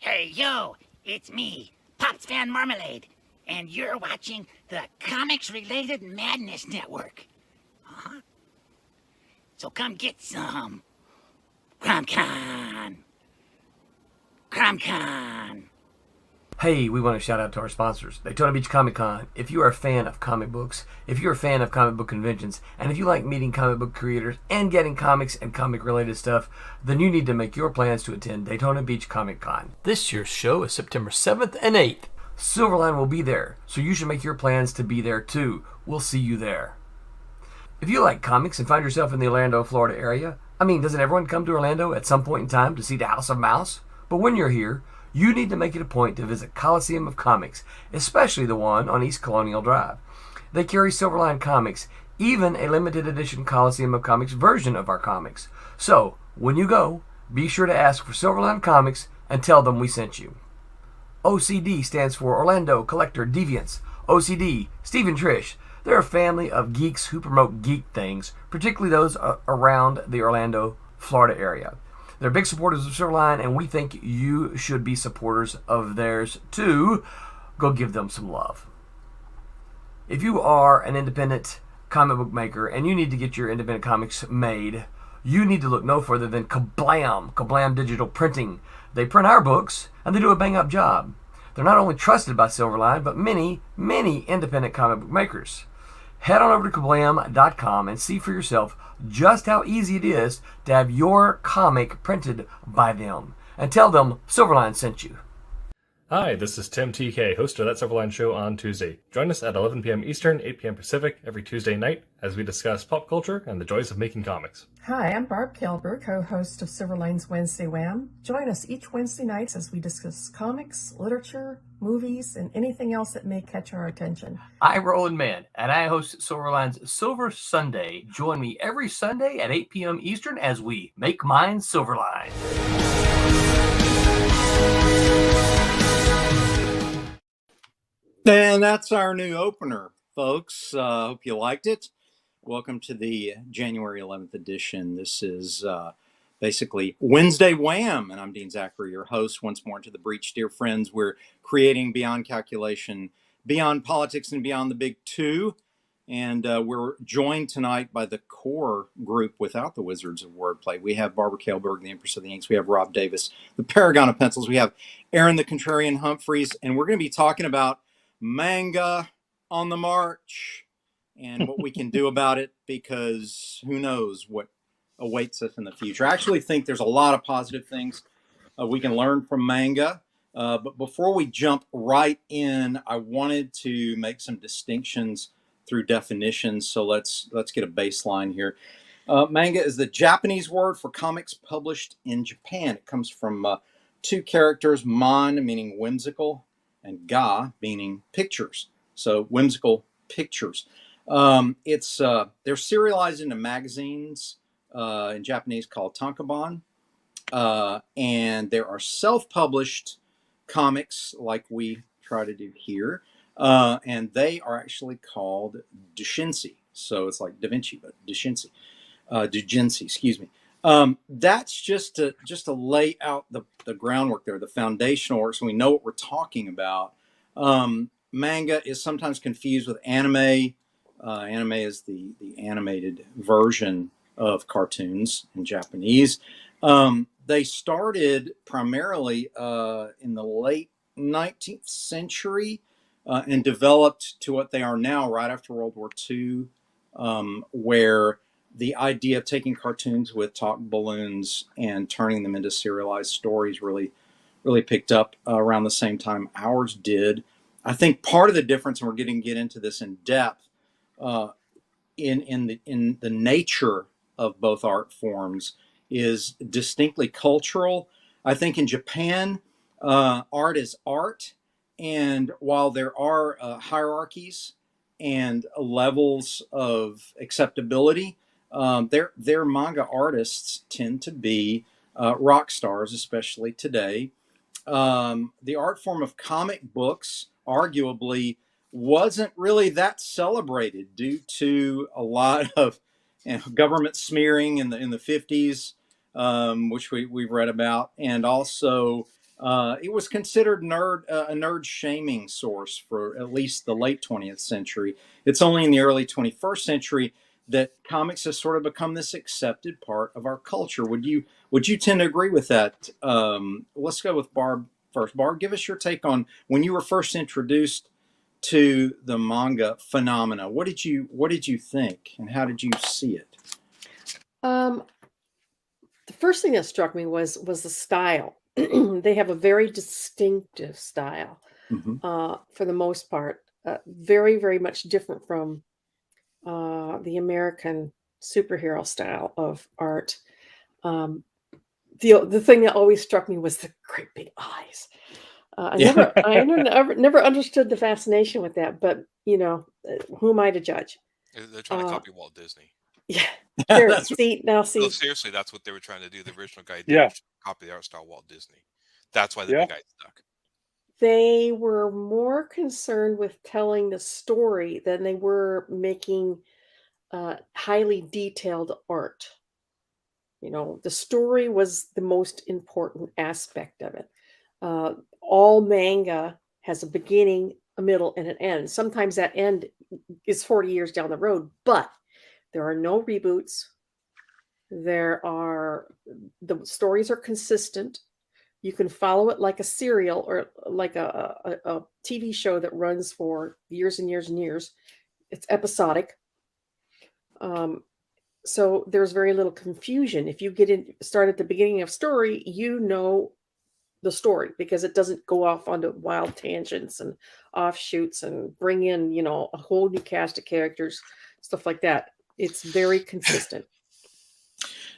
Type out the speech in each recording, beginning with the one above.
Hey, yo, it's me, Pops Van Marmalade, and you're watching the Comics-Related Madness Network. Huh? So come get some. CromCon. CromCon. Hey, we want to shout out to our sponsors, Daytona Beach Comic Con. If you are a fan of comic books, if you're a fan of comic book conventions, and if you like meeting comic book creators and getting comics and comic-related stuff, then you need to make your plans to attend Daytona Beach Comic Con. This year's show is September 7th and 8th. Silverline will be there, so you should make your plans to be there too. We'll see you there. If you like comics and find yourself in the Orlando, Florida area, doesn't everyone come to Orlando at some point in time to see the House of Mouse? But when you're here, you need to make it a point to visit Coliseum of Comics, especially the one on East Colonial Drive. They carry Silverline Comics, even a limited edition Coliseum of Comics version of our comics. So, when you go, be sure to ask for Silverline Comics and tell them we sent you. OCD stands for Orlando Collector Deviants. OCD, Steve and Trish, they're a family of geeks who promote geek things, particularly those around the Orlando, Florida area. They're big supporters of Silverline, and we think you should be supporters of theirs too. Go give them some love. If you are an independent comic book maker and you need to get your independent comics made, you need to look no further than Kablam Digital Printing. They print our books, and they do a bang-up job. They're not only trusted by Silverline, but many independent comic book makers. Head on over to kablam.com and see for yourself just how easy it is to have your comic printed by them. And tell them Silverline sent you. Hi, this is Tim TK, host of That Silverline Show on Tuesday. Join us at 11 p.m. Eastern, 8 p.m. Pacific every Tuesday night as we discuss pop culture and the joys of making comics. Hi, I'm Barb Kilber, co-host of Silverline's Wednesday Wham. Join us each Wednesday nights as we discuss comics, literature, movies, and anything else that may catch our attention. I'm Roland Mann, and I host Silverline's Silver Sunday. Join me every Sunday at 8 p.m. Eastern as we make mine Silverline. And that's our new opener, folks. Hope you liked it. Welcome to the January 11th edition. This is basically Wednesday Wham! And I'm Dean Zachary, your host. Once more into the breach, dear friends. We're creating beyond calculation, beyond politics, and beyond the big two. And we're joined tonight by the core group without the Wizards of Wordplay. We have Barbara Kailberg, the Empress of the Inks. We have Rob Davis, the Paragon of Pencils. We have Aaron the Contrarian Humphreys. And we're going to be talking about Manga on the march and what we can do about it, because who knows what awaits us in the future. I actually think there's a lot of positive things we can learn from Manga. But before we jump right in, I wanted to make some distinctions through definitions. So let's get a baseline here. Manga is the Japanese word for comics published in Japan. It comes from two characters, man meaning whimsical, and ga meaning pictures. So whimsical pictures. They're serialized into magazines in Japanese called tankobon, and there are self-published comics like we try to do here, and they are actually called doujinshi. So it's like Da Vinci, but doujinshi, excuse me. That's just to lay out the groundwork there, the foundational work, so we know what we're talking about. Manga is sometimes confused with anime. Anime is the animated version of cartoons in Japanese. They started primarily in the late 19th century and developed to what they are now right after World War II, where the idea of taking cartoons with talk balloons and turning them into serialized stories really picked up around the same time ours did. I think part of the difference, and we're getting to get into this in depth, in the nature of both art forms is distinctly cultural. I think in Japan, art is art, and while there are hierarchies and levels of acceptability, their manga artists tend to be rock stars, especially today. The art form of comic books arguably wasn't really that celebrated due to a lot of government smearing in the 50s, which we've read about, and also It was considered a nerd shaming source for at least the late 20th century. It's only in the early 21st century that comics has sort of become this accepted part of our culture. Would you tend to agree with that? Let's go with Barb first. Barb, give us your take on when you were first introduced to the manga phenomena. What did you think, and how did you see it? The first thing that struck me was the style. They have a very distinctive style, for the most part. Very, very much different from the American superhero style of art. The thing that always struck me was the great big eyes. I never understood the fascination with that, but who am I to judge? They're trying to copy Walt Disney. Yeah. See. No, seriously, that's what they were trying to do. The original guy did copy the art style Walt Disney. That's why the big guy stuck. They were more concerned with telling the story than they were making highly detailed art. The story was the most important aspect of it. All manga has a beginning, a middle, and an end. Sometimes that end is 40 years down the road, but there are no reboots. The stories are consistent. You can follow it like a serial or like a TV show that runs for years and years and years. It's episodic. So there's very little confusion. If you start at the beginning of story, the story, because it doesn't go off onto wild tangents and offshoots and bring in, a whole new cast of characters, stuff like that. It's very consistent.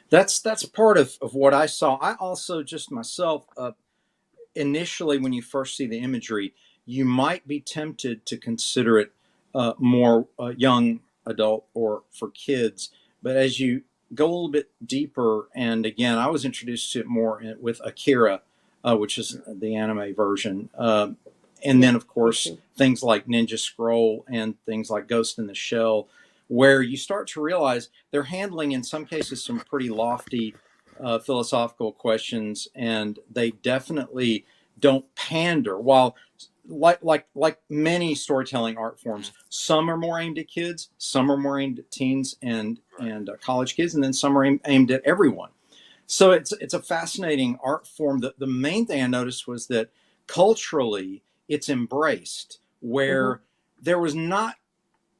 That's part of what I saw. I also just myself, initially, when you first see the imagery, you might be tempted to consider it more young adult or for kids. But as you go a little bit deeper, and again, I was introduced to it more with Akira, which is the anime version. And then, of course, things like Ninja Scroll and things like Ghost in the Shell, where you start to realize they're handling, in some cases, some pretty lofty philosophical questions, and they definitely don't pander. While, like many storytelling art forms, some are more aimed at kids, some are more aimed at teens and college kids, and then some are aimed at everyone. So it's a fascinating art form. The main thing I noticed was that culturally it's embraced, where there was not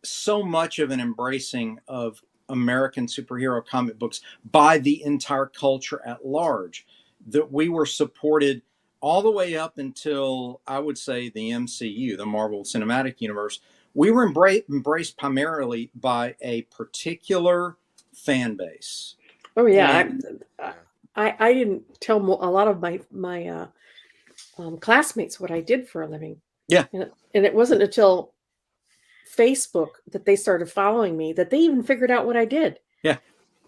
so much of an embracing of American superhero comic books by the entire culture at large, that we were supported all the way up until, I would say, the MCU, the Marvel Cinematic Universe. We were embraced primarily by a particular fan base. Oh yeah, I didn't tell a lot of my classmates what I did for a living. Yeah, and it wasn't until Facebook that they started following me that they even figured out what I did. Yeah,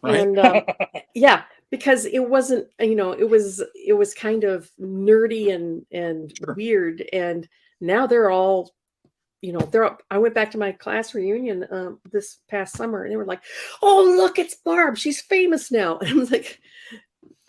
right. And because it wasn't, it was kind of nerdy and weird, and now they're all. I went back to my class reunion this past summer, and they were like, "Oh, look, it's Barb. She's famous now." And I was like,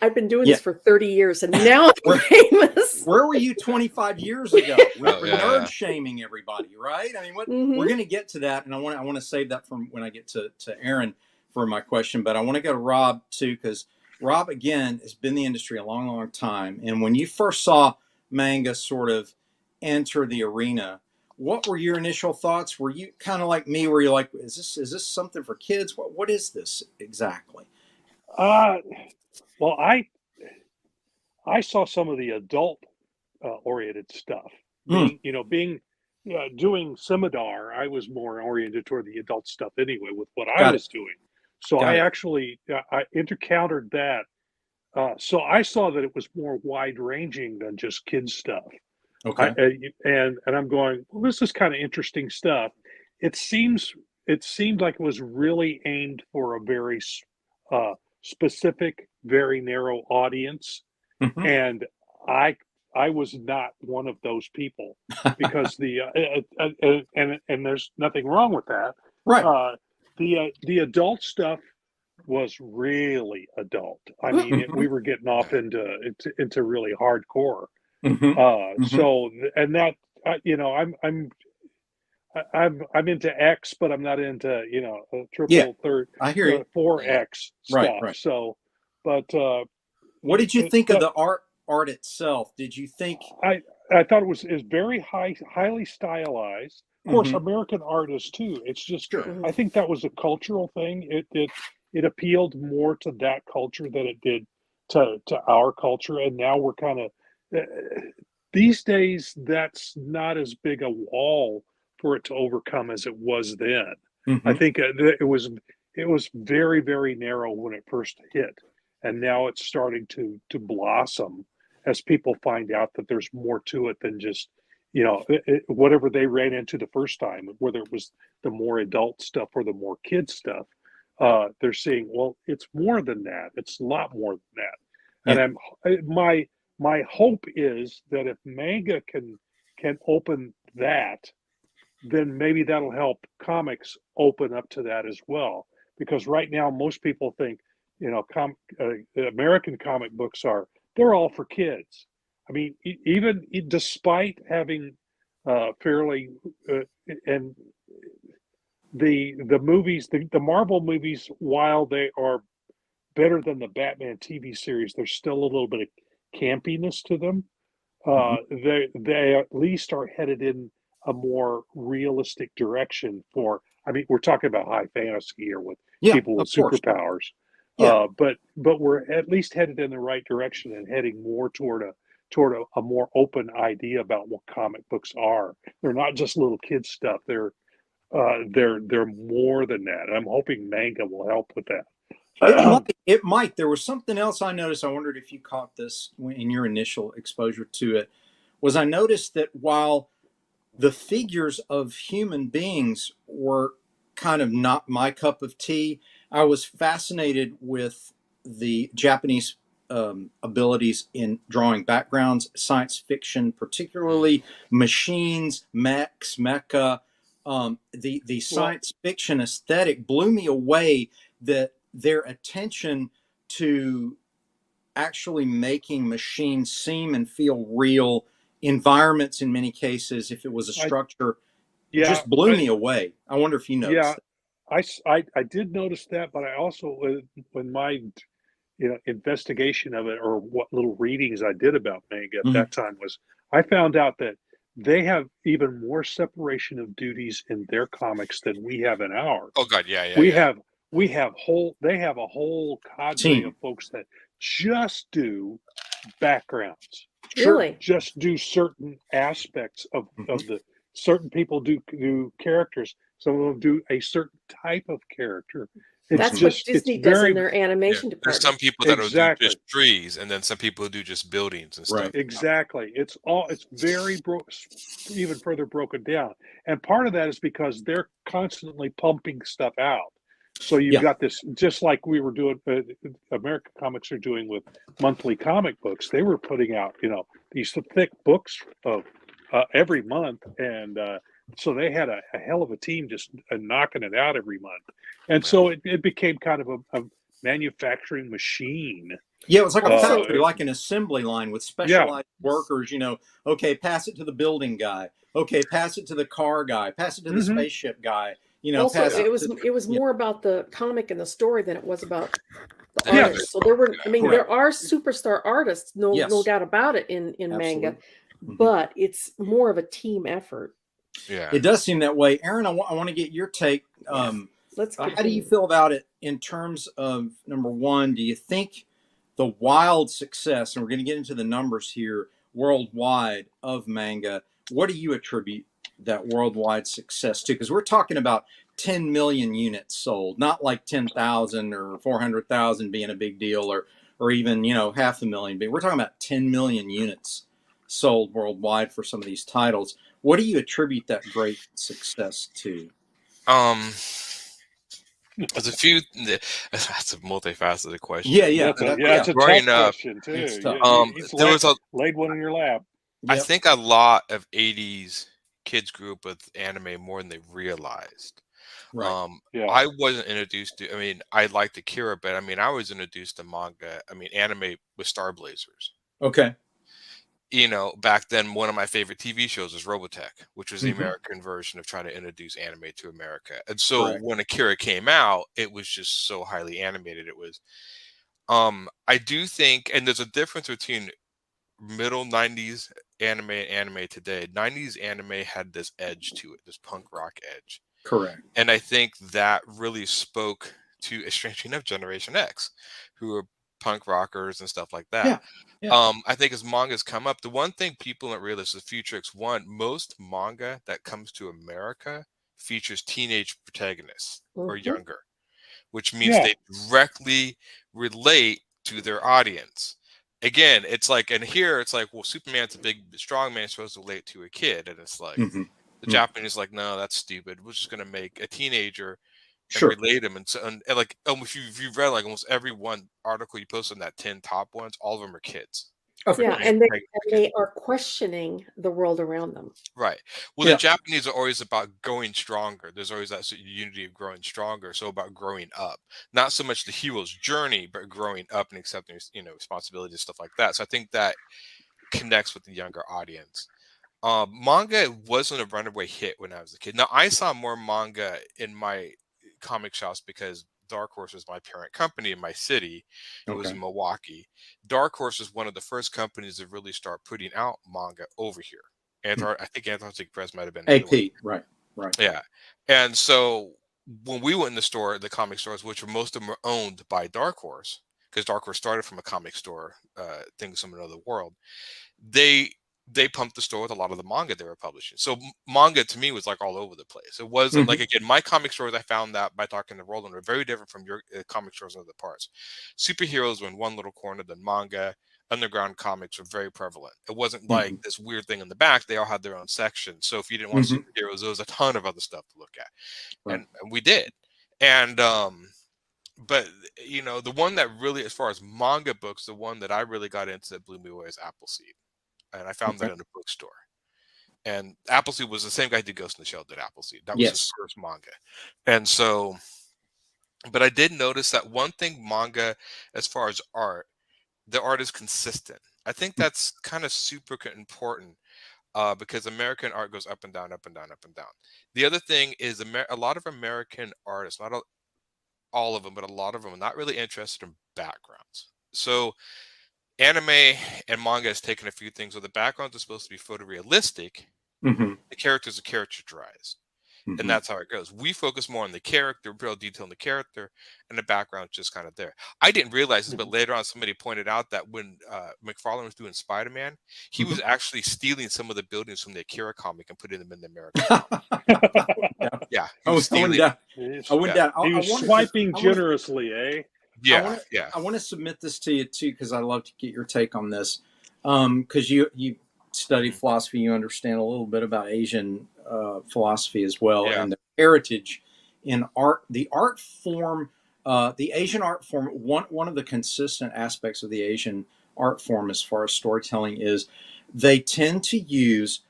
"I've been doing this for 30 years, and now I'm famous." Where were you 25 years ago? We're nerd shaming everybody, right? I mean, we're going to get to that, and I want to save that from when I get to Aaron for my question. But I want to go to Rob too, because Rob, again, has been in the industry a long, long time. And when you first saw manga sort of enter the arena, what were your initial thoughts? Were you kind of like me, where you're like, is this something for kids? What is this exactly? Well, I saw some of the adult oriented stuff. Doing Scimitar, I was more oriented toward the adult stuff anyway with what I was doing. So I actually I encountered that. So I saw that it was more wide ranging than just kids stuff. Okay. And I'm going, well, this is kind of interesting stuff. It seemed like it was really aimed for a very specific, very narrow audience. And I was not one of those people, because and there's nothing wrong with that. Right. The adult stuff was really adult. I mean, we were getting off into really hardcore. So, and that, you know, I'm into X, but I'm not into, you know, triple, third, I hear you. 4X stuff. Right. So, but what did you think of the art itself? Did you think? I thought it was very highly stylized. Of course, American art is too. It's just, I think that was a cultural thing. It appealed more to that culture than it did to our culture. And now we're kind of these days, that's not as big a wall for it to overcome as it was then. I think it was very, very narrow when it first hit, and now it's starting to blossom as people find out that there's more to it than just, you know, whatever they ran into the first time, whether it was the more adult stuff or the more kid stuff. They're seeing, well, it's more than that. It's a lot more than that. And my hope is that if manga can open that, then maybe that'll help comics open up to that as well. Because right now, most people think, you know, American comic books they're all for kids. I mean, even despite having fairly and the movies, the Marvel movies, while they are better than the Batman TV series, there's still a little bit of campiness to them. They at least are headed in a more realistic direction for, I mean, we're talking about high fantasy here with people with superpowers. But we're at least headed in the right direction and heading more toward a more open idea about what comic books are. They're not just little kid stuff. They're more than that. I'm hoping manga will help with that. It might. There was something else I noticed. I wondered if you caught this in your initial exposure to it. Was I noticed that while the figures of human beings were kind of not my cup of tea, I was fascinated with the Japanese abilities in drawing backgrounds, science fiction, particularly machines, mechs, mecha. The science fiction aesthetic blew me away. That their attention to actually making machines seem and feel real, environments in many cases, if it was a structure, just blew me away. I wonder if you noticed that. I did notice that, but I also, when my investigation of it, or what little readings I did about manga at that time, was I found out that they have even more separation of duties in their comics than we have in ours. Oh God, yeah. They have a whole cadre of folks that just do backgrounds. Really? Just do certain aspects of the certain people do characters. Some of them do a certain type of character. That's what Disney does in their animation department. There's some people that will do just trees, and then some people who do just buildings and stuff. Exactly. It's very even further broken down. And part of that is because they're constantly pumping stuff out. So you've got this, just like we were doing, American Comics are doing with monthly comic books. They were putting out, these thick books of every month, and so they had a hell of a team just knocking it out every month. And so it became kind of a manufacturing machine. Yeah, it was like a factory, like an assembly line with specialized workers. Okay, pass it to the building guy. Okay, pass it to the car guy. Pass it to the spaceship guy. Also, it was more about the comic and the story than it was about the artists. So there are superstar artists, no doubt about it in manga, but it's more of a team effort. Yeah, it does seem that way. Aaron, I want to get your take. How do you feel about it in terms of, number one, do you think the wild success, and we're going to get into the numbers here, worldwide of manga, what do you attribute that worldwide success to? Because we're talking about 10 million units sold, not like 10,000 or 400,000 being a big deal, or even 500,000. But we're talking about 10 million units sold worldwide for some of these titles. What do you attribute that great success to? There's a few. That's a multifaceted question. Yeah, it's a tough question too. There was laid one in your lap. I think a lot of 80s kids grew up with anime more than they realized. Right. I wasn't introduced to. I liked Akira, but I was introduced to manga. Anime with Star Blazers. Okay. back then, one of my favorite TV shows was Robotech, which was the Mm-hmm. American version of trying to introduce anime to America. And so Correct. when Akira came out, it was just so highly animated. It was, I do think, and there's a difference between middle 90s anime and anime today. 90s anime had this edge to it, this punk rock edge. Correct. And I think that really spoke to, strangely enough, Generation X, who are punk rockers and stuff like that. Yeah. I think as manga's come up, the one thing people don't realize is Futurix, one, most manga that comes to America features teenage protagonists or younger, which means they directly relate to their audience. Again, it's like, and here it's like, well, Superman's a big, strong man supposed to relate to a kid. And it's like, the Japanese like, no, that's stupid. We're just going to make a teenager and relate him. And so, and like, if you've read like almost every one article you post on that 10 top ones, all of them are kids. And they are questioning the world around them. Right. Well, the Japanese are always about growing stronger. There's always that unity of growing stronger. So about growing up, not so much the hero's journey, but growing up and accepting, responsibility and stuff like that. So I think that connects with the younger audience. Manga wasn't a runaway hit when I was a kid. Now, I saw more manga in my comic shops because Dark Horse was my parent company in my city. It was in Milwaukee. Dark Horse was one of the first companies to really start putting out manga over here. I think Antarctic Press might have been AP, right. Yeah. And so when we went in the store, the comic stores, which most of them were owned by Dark Horse, because Dark Horse started from a comic store thing from another world, they pumped the store with a lot of the manga they were publishing. So manga to me was like all over the place. It wasn't like, again, my comic stores, I found that by talking to Roland, are very different from your comic stores in other parts. Superheroes were in one little corner, then manga, underground comics were very prevalent. It wasn't like this weird thing in the back. They all had their own section. So if you didn't want superheroes, there was a ton of other stuff to look at. And we did. And, but the one that really, as far as manga books, the one that I really got into that blew me away is Appleseed. And I found that in a bookstore. And Appleseed was the same guy who did Ghost in the Shell did Appleseed. That was his first manga. And so, but I did notice that one thing manga, as far as art, the art is consistent. I think that's kind of super important because American art goes up and down, up and down, up and down. The other thing is a lot of American artists, not all of them, but a lot of them are not really interested in backgrounds. So anime and manga has taken a few things where the backgrounds are supposed to be photorealistic. The characters are caricaturized. And that's how it goes. We focus more on the character, real detail in the character, and the background just kind of there. I didn't realize this, but later on somebody pointed out that when McFarlane was doing Spider-Man, he was actually stealing some of the buildings from the Akira comic and putting them in the American comic. I went down. He was swiping generously, eh? I want to submit this to you too, because I love to get your take on this. Because you study philosophy, you understand a little bit about Asian philosophy as well, and the heritage in art. The art form, the Asian art form. One of the consistent aspects of the Asian art form, as far as storytelling, is they tend to use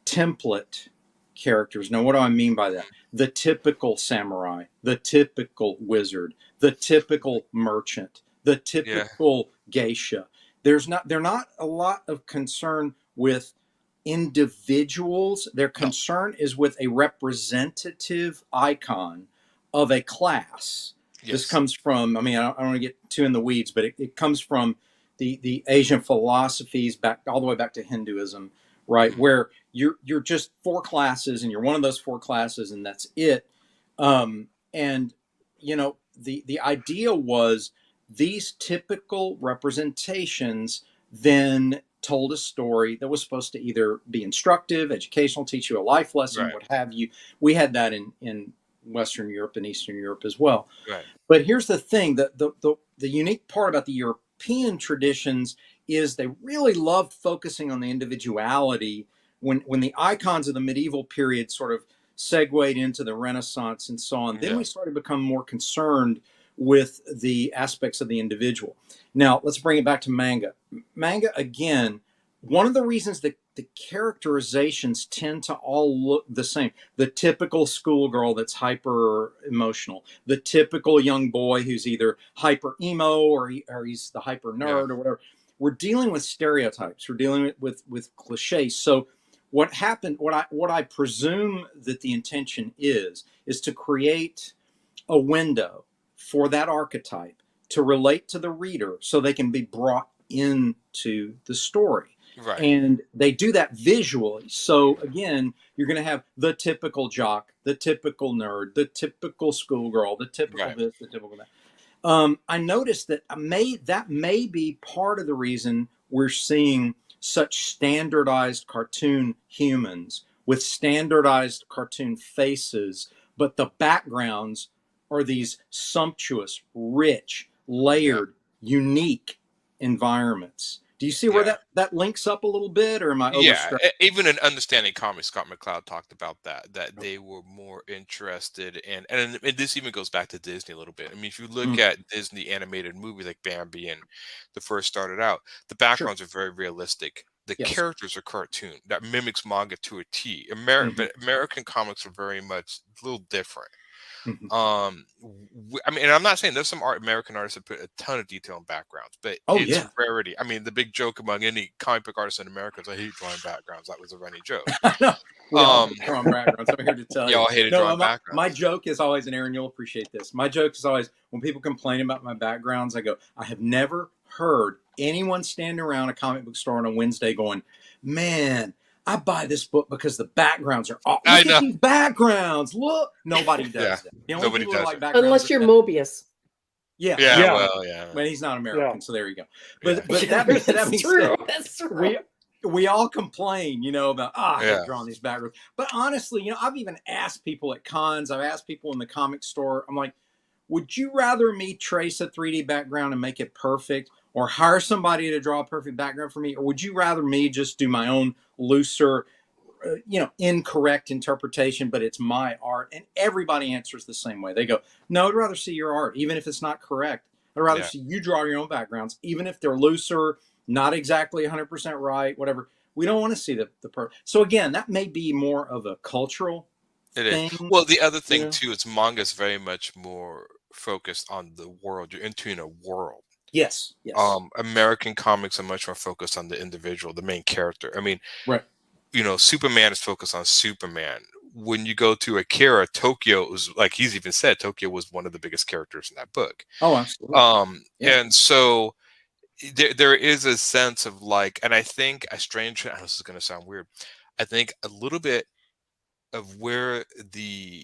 template characters. Now, what do I mean by that? The typical samurai, the typical wizard, the typical merchant, the typical geisha. They're not a lot of concern with individuals. Their concern is with a representative icon of a class. This comes from, I don't want to get too in the weeds, but it comes from the Asian philosophies back all the way back to Hinduism, right? Where you're just four classes and you're one of those four classes and that's it. And the idea was these typical representations then told a story that was supposed to either be instructive, educational, teach you a life lesson, what have you. We had that in Western Europe and Eastern Europe as well. But here's the thing, the unique part about the European traditions is they really loved focusing on the individuality. When the icons of the medieval period sort of segued into the Renaissance and so on, then we started to become more concerned with the aspects of the individual. Now, let's bring it back to manga. Manga, again, one of the reasons that the characterizations tend to all look the same. The typical schoolgirl that's hyper emotional. The typical young boy who's either hyper emo or he's the hyper nerd or whatever. we're dealing with stereotypes. We're dealing with cliches. So what happened, what I presume that the intention is to create a window for that archetype to relate to the reader so they can be brought into the story. Right. And they do that visually. So again, you're going to have the typical jock, the typical nerd, the typical schoolgirl, the typical Right. this, the typical that. I noticed that that may be part of the reason we're seeing such standardized cartoon humans with standardized cartoon faces, but the backgrounds are these sumptuous, rich, layered, unique environments. Do you see where that links up a little bit, or am I overstretching? Even in Understanding Comics, Scott McCloud talked about that they were more interested in, and this even goes back to Disney a little bit. I mean, if you look at Disney animated movies like Bambi and the first started out, the backgrounds are very realistic. The characters are cartoon that mimics manga to a T. But American comics are very much a little different. I mean, and I'm not saying there's some American artists that put a ton of detail in backgrounds, but it's rarity. I mean, the big joke among any comic book artist in America is I hate drawing backgrounds. That was a running joke. We all hate drawing backgrounds. I'm here to tell you. Y'all hated drawing backgrounds. My joke is always, and Aaron, you'll appreciate this. My joke is always when people complain about my backgrounds, I go, I have never heard anyone standing around a comic book store on a Wednesday going, man, I buy this book because the backgrounds are awesome. Look at these backgrounds. Look. Nobody does that. The only Nobody people does like it. backgrounds Unless you're Mobius. But he's not American, so there you go. But that means true. That's true. We all complain, about I hate drawing these backgrounds. But honestly, I've even asked people at cons, I've asked people in the comic store, I'm like, would you rather me trace a 3D background and make it perfect, or hire somebody to draw a perfect background for me, or would you rather me just do my own looser, incorrect interpretation, but it's my art? And everybody answers the same way. They go, no, I'd rather see your art, even if it's not correct. I'd rather see you draw your own backgrounds, even if they're looser, not exactly 100% right, whatever. We don't want to see the So again, that may be more of a cultural thing. Well, the other thing too is manga is very much more focused on the world. You're entering a world. Yes. American comics are much more focused on the individual, the main character. I mean, Superman is focused on Superman. When you go to Akira, Tokyo was, like he's even said, Tokyo was one of the biggest characters in that book. Oh, absolutely. And so there is a sense of like, and I think this is going to sound weird. I think a little bit of where the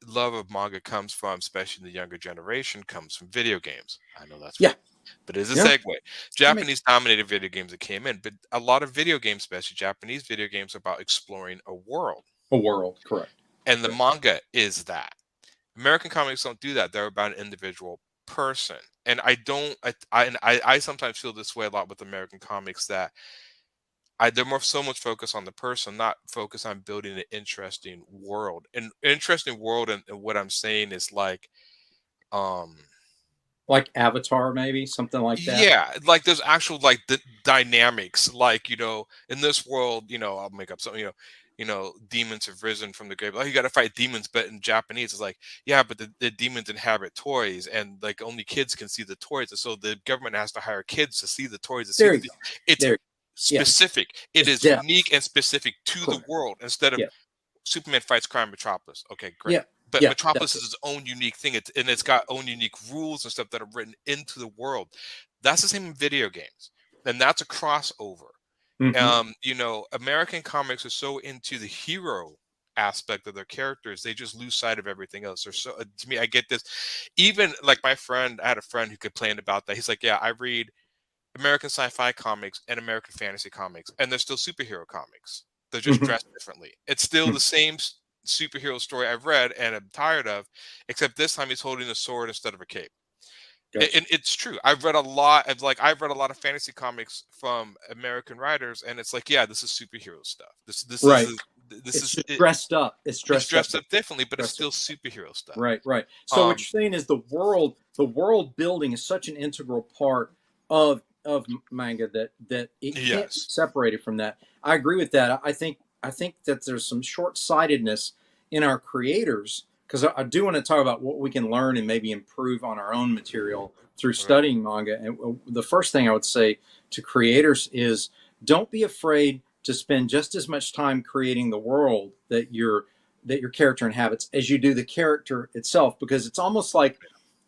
love of manga comes from, especially in the younger generation, comes from video games. I know that's but it's a segue. Japanese dominated video games that came in, but a lot of video games, especially Japanese video games, are about exploring a world. A world, correct. And the manga is that. American comics don't do that. They're about an individual person. And I sometimes feel this way a lot with American comics, that they're so much focused on the person, not focused on building an interesting world. And what I'm saying is like Avatar, maybe something like that. Yeah, like there's actual like the dynamics, like in this world, I'll make up something, demons have risen from the grave. Like, you got to fight demons, but in Japanese, it's like, but the demons inhabit toys, and like only kids can see the toys, and so the government has to hire kids to see the toys. It's specific. It is unique and specific to the world, instead of Superman fights crime Metropolis. Okay, great. But Metropolis is its own unique thing, and it's got own unique rules and stuff that are written into the world. That's the same in video games, and that's a crossover. American comics are so into the hero aspect of their characters, they just lose sight of everything else. They're so, to me, I get this. Even like I had a friend who complained about that. He's like, I read American sci-fi comics and American fantasy comics, and they're still superhero comics. They're just dressed differently. It's still the same superhero story I've read and I'm tired of, except this time he's holding a sword instead of a cape. And it's true. I've read a lot of fantasy comics from American writers, and it's like, this is superhero stuff. This is dressed up. It's dressed up differently, but it's still superhero stuff. Right. So what you're saying is the world building is such an integral part of manga that it can't be separated from that. I agree with that. I think that there's some short-sightedness in our creators because I do want to talk about what we can learn and maybe improve on our own material through studying manga. And the first thing I would say to creators is don't be afraid to spend just as much time creating the world that your character inhabits as you do the character itself, because it's almost like,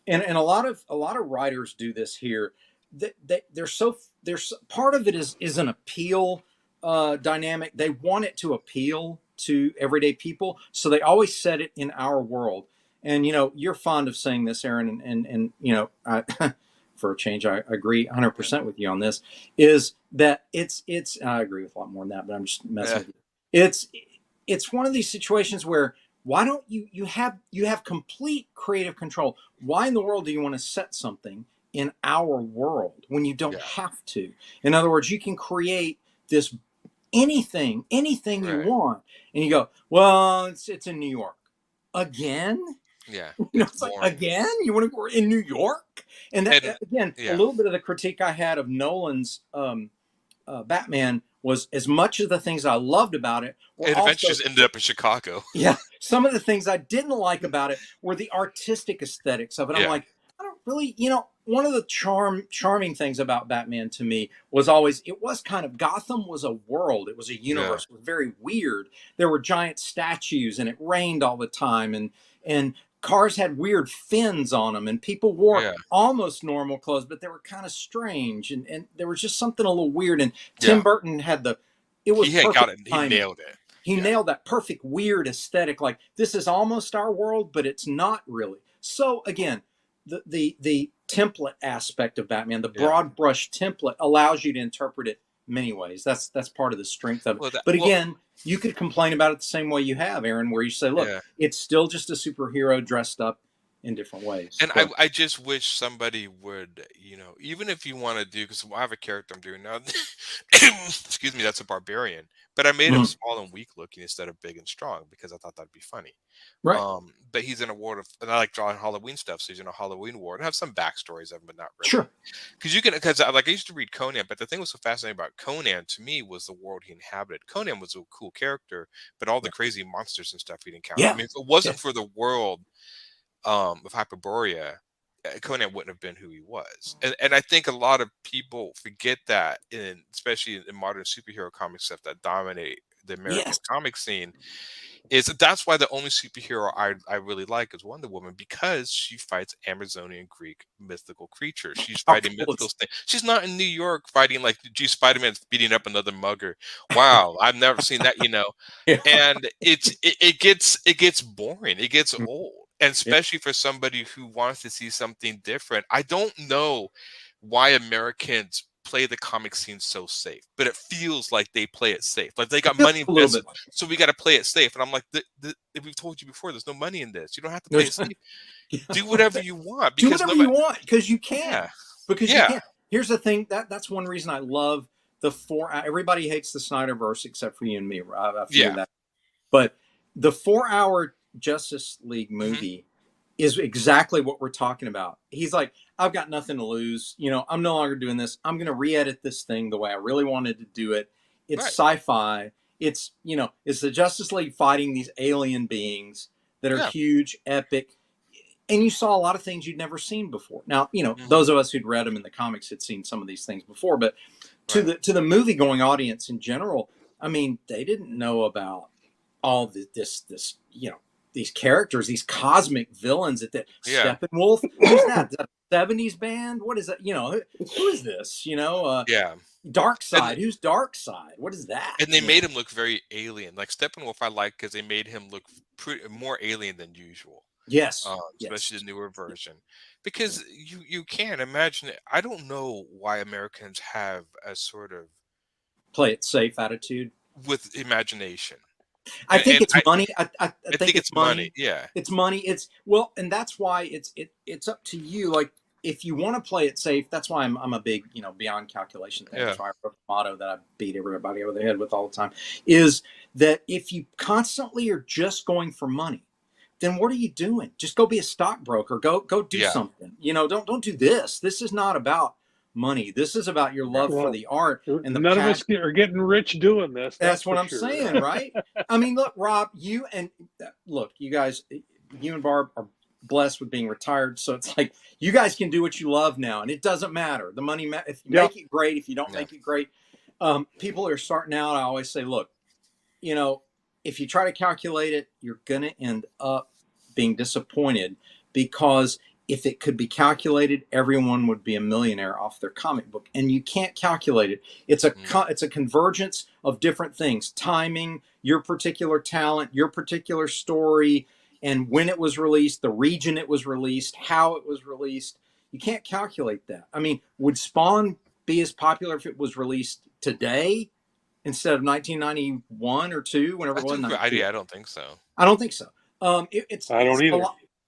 and a lot of writers do this here. There's part of it is an appeal dynamic. They want it to appeal to everyday people, so they always set it in our world. And you're fond of saying this, Aaron, and for a change, I agree 100% with you on this. Is that it's I agree with a lot more than that, but I'm just messing with you. It's one of these situations where why don't you have complete creative control? Why in the world do you want to set something in our world when you don't have to? In other words, you can create this anything you want, and you go, well, it's in New York again. Yeah, it's like, again, you want to go in New York? And that, again, a little bit of the critique I had of Nolan's Batman was, as much of the things I loved about it, it eventually just ended up in Chicago. Yeah, some of the things I didn't like about it were the artistic aesthetics of it. I'm like, I don't really, one of the charming things about Batman to me was always, it was kind of, Gotham was a world. It was a universe. It was very weird. There were giant statues, and it rained all the time, and cars had weird fins on them, and people wore almost normal clothes, but they were kind of strange, and there was just something a little weird. And Tim Burton had he nailed it. He nailed that perfect weird aesthetic. Like, this is almost our world, but it's not really. So again, the template aspect of Batman, the broad brush template, allows you to interpret it many ways. That's part of the strength of it. But again, you could complain about it the same way you have, Aaron, where you say, look, it's still just a superhero dressed up in different ways. And I just wish somebody would, even if you want to do, because I have a character I'm doing now, excuse me, that's a barbarian, but I made him small and weak looking instead of big and strong, because I thought that'd be funny. Right. But he's in a world of, and I like drawing Halloween stuff, so he's in a Halloween world. I have some backstories of him, but not really. Sure. Because I used to read Conan, but the thing that was so fascinating about Conan to me was the world he inhabited. Conan was a cool character, but all the crazy monsters and stuff he'd encounter. I mean, if it wasn't for the world of Hyperborea, Conan wouldn't have been who he was. And I think a lot of people forget that, especially in modern superhero comic stuff that dominate the American comic scene, that's why the only superhero I really like is Wonder Woman, because she fights Amazonian Greek mythical creatures. She's fighting mythical things. She's not in New York fighting like, gee, Spider-Man's beating up another mugger. Wow, I've never seen that, And it gets boring. It gets old. And especially for somebody who wants to see something different. I don't know why Americans play the comic scene so safe, but it feels like they play it safe. Like they got money invested, so we got to play it safe. And I'm like, we've told you before, there's no money in this. You don't have to play it safe. Do whatever you want. Do whatever you want, because you can. Yeah. Because you can. Here's the thing, that's one reason I love the everybody hates the Snyderverse except for you and me. I feel that. But the 4-hour Justice League movie is exactly what we're talking about. He's like, I've got nothing to lose. I'm no longer doing this. I'm going to re-edit this thing the way I really wanted to do it. It's sci-fi. It's, it's the Justice League fighting these alien beings that are huge, epic. And you saw a lot of things you'd never seen before. Now, those of us who'd read them in the comics had seen some of these things before, but to the movie going audience in general, I mean, they didn't know about all this, these characters, these cosmic villains Steppenwolf. Who's that? Is that a 70s band? What is that? Who is this? Darkseid. Who's Darkseid? What is that? And they made him look very alien. Like Steppenwolf I like because they made him look more alien than usual. Yes. Especially the newer version. Because you can't imagine it. I don't know why Americans have a sort of play it safe attitude with imagination. I think it's money. I think it's money. Yeah, it's money. And that's why it's up to you. Like, if you want to play it safe, that's why I'm a big beyond calculation thing. That's why I wrote the motto that I beat everybody over the head with all the time. Is that if you constantly are just going for money, then what are you doing? Just go be a stockbroker. Go do something. Don't do this. This is not about money. This is about your love for the art and the none of us are getting rich doing this. That's what I'm saying, right? I mean, look, Rob, you guys, you and Barb are blessed with being retired, so it's like you guys can do what you love now, and it doesn't matter. The money, if you make it, great. If you don't make it, great. People are starting out. I always say, look, you know, if you try to calculate it, you're going to end up being disappointed, because if it could be calculated, everyone would be a millionaire off their comic book, and you can't calculate it. It's a convergence of different things: timing, your particular talent, your particular story, and when it was released, the region it was released, how it was released. You can't calculate that. I mean, would Spawn be as popular if it was released today instead of 1991 or 2, whenever it was? I don't think so. I don't think so. I don't either.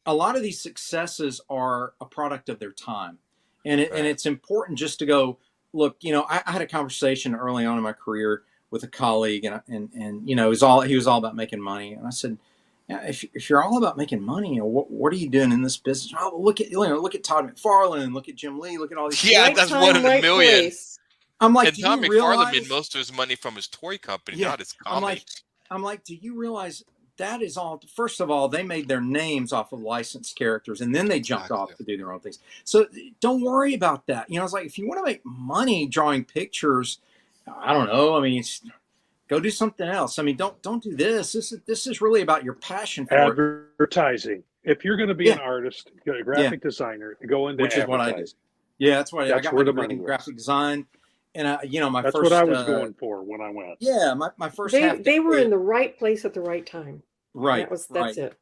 A lot of these successes are a product of their time, and it's important just to go look. You know, I had a conversation early on in my career with a colleague, and you know, he was all about making money, and I said, yeah, if you're all about making money, you know, what are you doing in this business? Oh, look at Todd McFarlane, look at Jim Lee, look at all these. Yeah, that's one in a million. Place. I'm like, and Todd McFarlane made most of his money from his toy company, not his comics. I'm like, do you realize that is all? First of all, they made their names off of licensed characters, and then they jumped off to do their own things. So don't worry about that. You know, it's like, if you want to make money drawing pictures, I don't know. I mean, go do something else. I mean, don't do this. This is really about your passion for advertising. If you're going to be an artist, a graphic designer, go into advertising. What I do. Yeah, that's why I got my degree in graphic design. And you know, that's what I was going for when I went. Yeah, my first. They were in the right place at the right time. Right. That's it.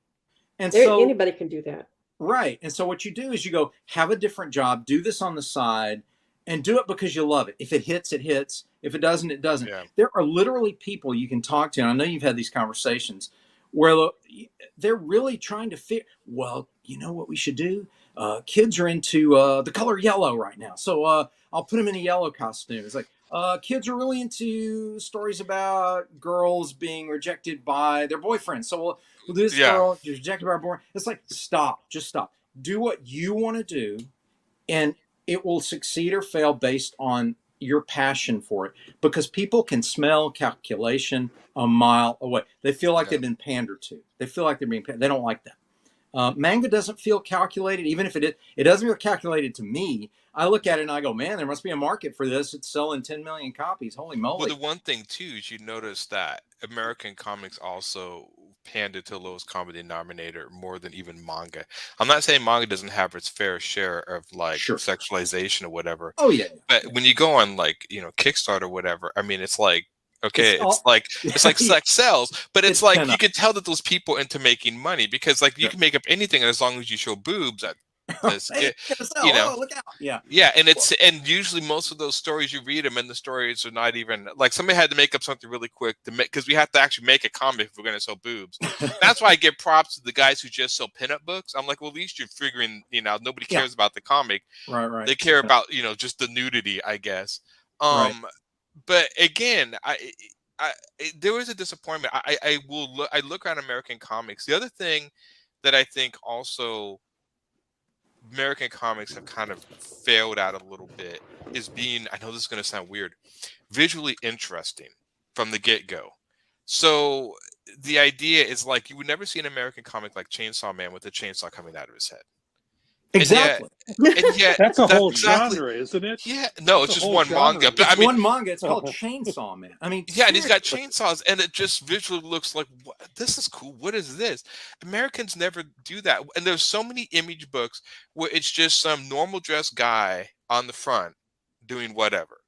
And so anybody can do that. Right. And so what you do is you go have a different job, do this on the side, and do it because you love it. If it hits, it hits. If it doesn't, it doesn't. Yeah. There are literally people you can talk to, and I know you've had these conversations, where they're really trying to figure, well, you know what we should do? Kids are into the color yellow right now, so I'll put them in a yellow costume. It's like, kids are really into stories about girls being rejected by their boyfriends, so we'll do this girl rejected by her boyfriend. It's like, just stop. Do what you want to do, and it will succeed or fail based on your passion for it, because people can smell calculation a mile away. They feel like they've been pandered to. They feel like they're being pandered. They don't like that. Manga doesn't feel calculated, even if it doesn't feel calculated to me. I look at it and I go, man, there must be a market for this. It's selling 10 million copies. Holy moly. Well, the one thing too is you notice that American comics also pandered to the lowest common denominator more than even manga. I'm not saying manga doesn't have its fair share of sexualization or whatever. Oh yeah. But when you go on Kickstarter or whatever, I mean, it's like, okay, it's like sex sells, but it's like you can tell that those people are into making money, because you can make up anything, and as long as you show boobs, you know, look out. Yeah, and usually most of those stories, you read them and the stories are not even like, somebody had to make up something really quick to make, because we have to actually make a comic if we're going to sell boobs. That's why I give props to the guys who just sell pinup books. I'm like, well, at least you're figuring, you know, nobody cares about the comic. Right. They care about, you know, just the nudity, I guess. But again, there was a disappointment. I look at American comics. The other thing that I think also American comics have kind of failed at a little bit is being, I know this is going to sound weird, visually interesting from the get-go. So the idea is like, you would never see an American comic like Chainsaw Man with a chainsaw coming out of his head. Exactly. And yet, that's a whole genre, isn't it? Yeah, no, it's just one manga. But it's one manga. It's called Chainsaw Man. I mean, yeah, and he's got chainsaws, and it just visually looks like, this is cool. What is this? Americans never do that, and there's so many image books where it's just some normal dressed guy on the front doing whatever,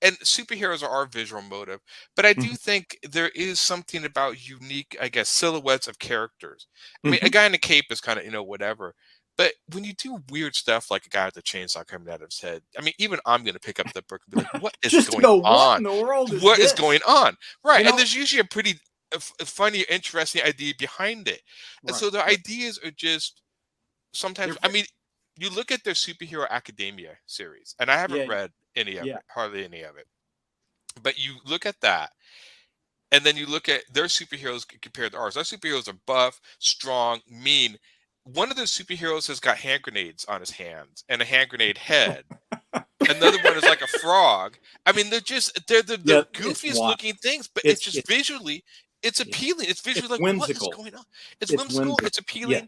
And superheroes are our visual motive, but I do think there is something about unique, I guess, silhouettes of characters. I mean, a guy in a cape is kind of, whatever. But when you do weird stuff like a guy with a chainsaw coming out of his head, I mean, even I'm going to pick up the book and be like, what is going on? What in the world is What this? is going on? Right. You know, and there's usually a pretty funny, interesting idea behind it. And so the ideas are just sometimes, I mean, you look at their Superhero Academia series, and I haven't read any of it, hardly any of it. But you look at that, and then you look at their superheroes compared to ours. Our superheroes are buff, strong, mean. One of the superheroes has got hand grenades on his hands and a hand grenade head. Another one is like a frog. I mean, they're the goofiest looking things, but it's just visually, it's appealing. It's visually like, whimsical. what is going on? It's whimsical. It's appealing. Yeah.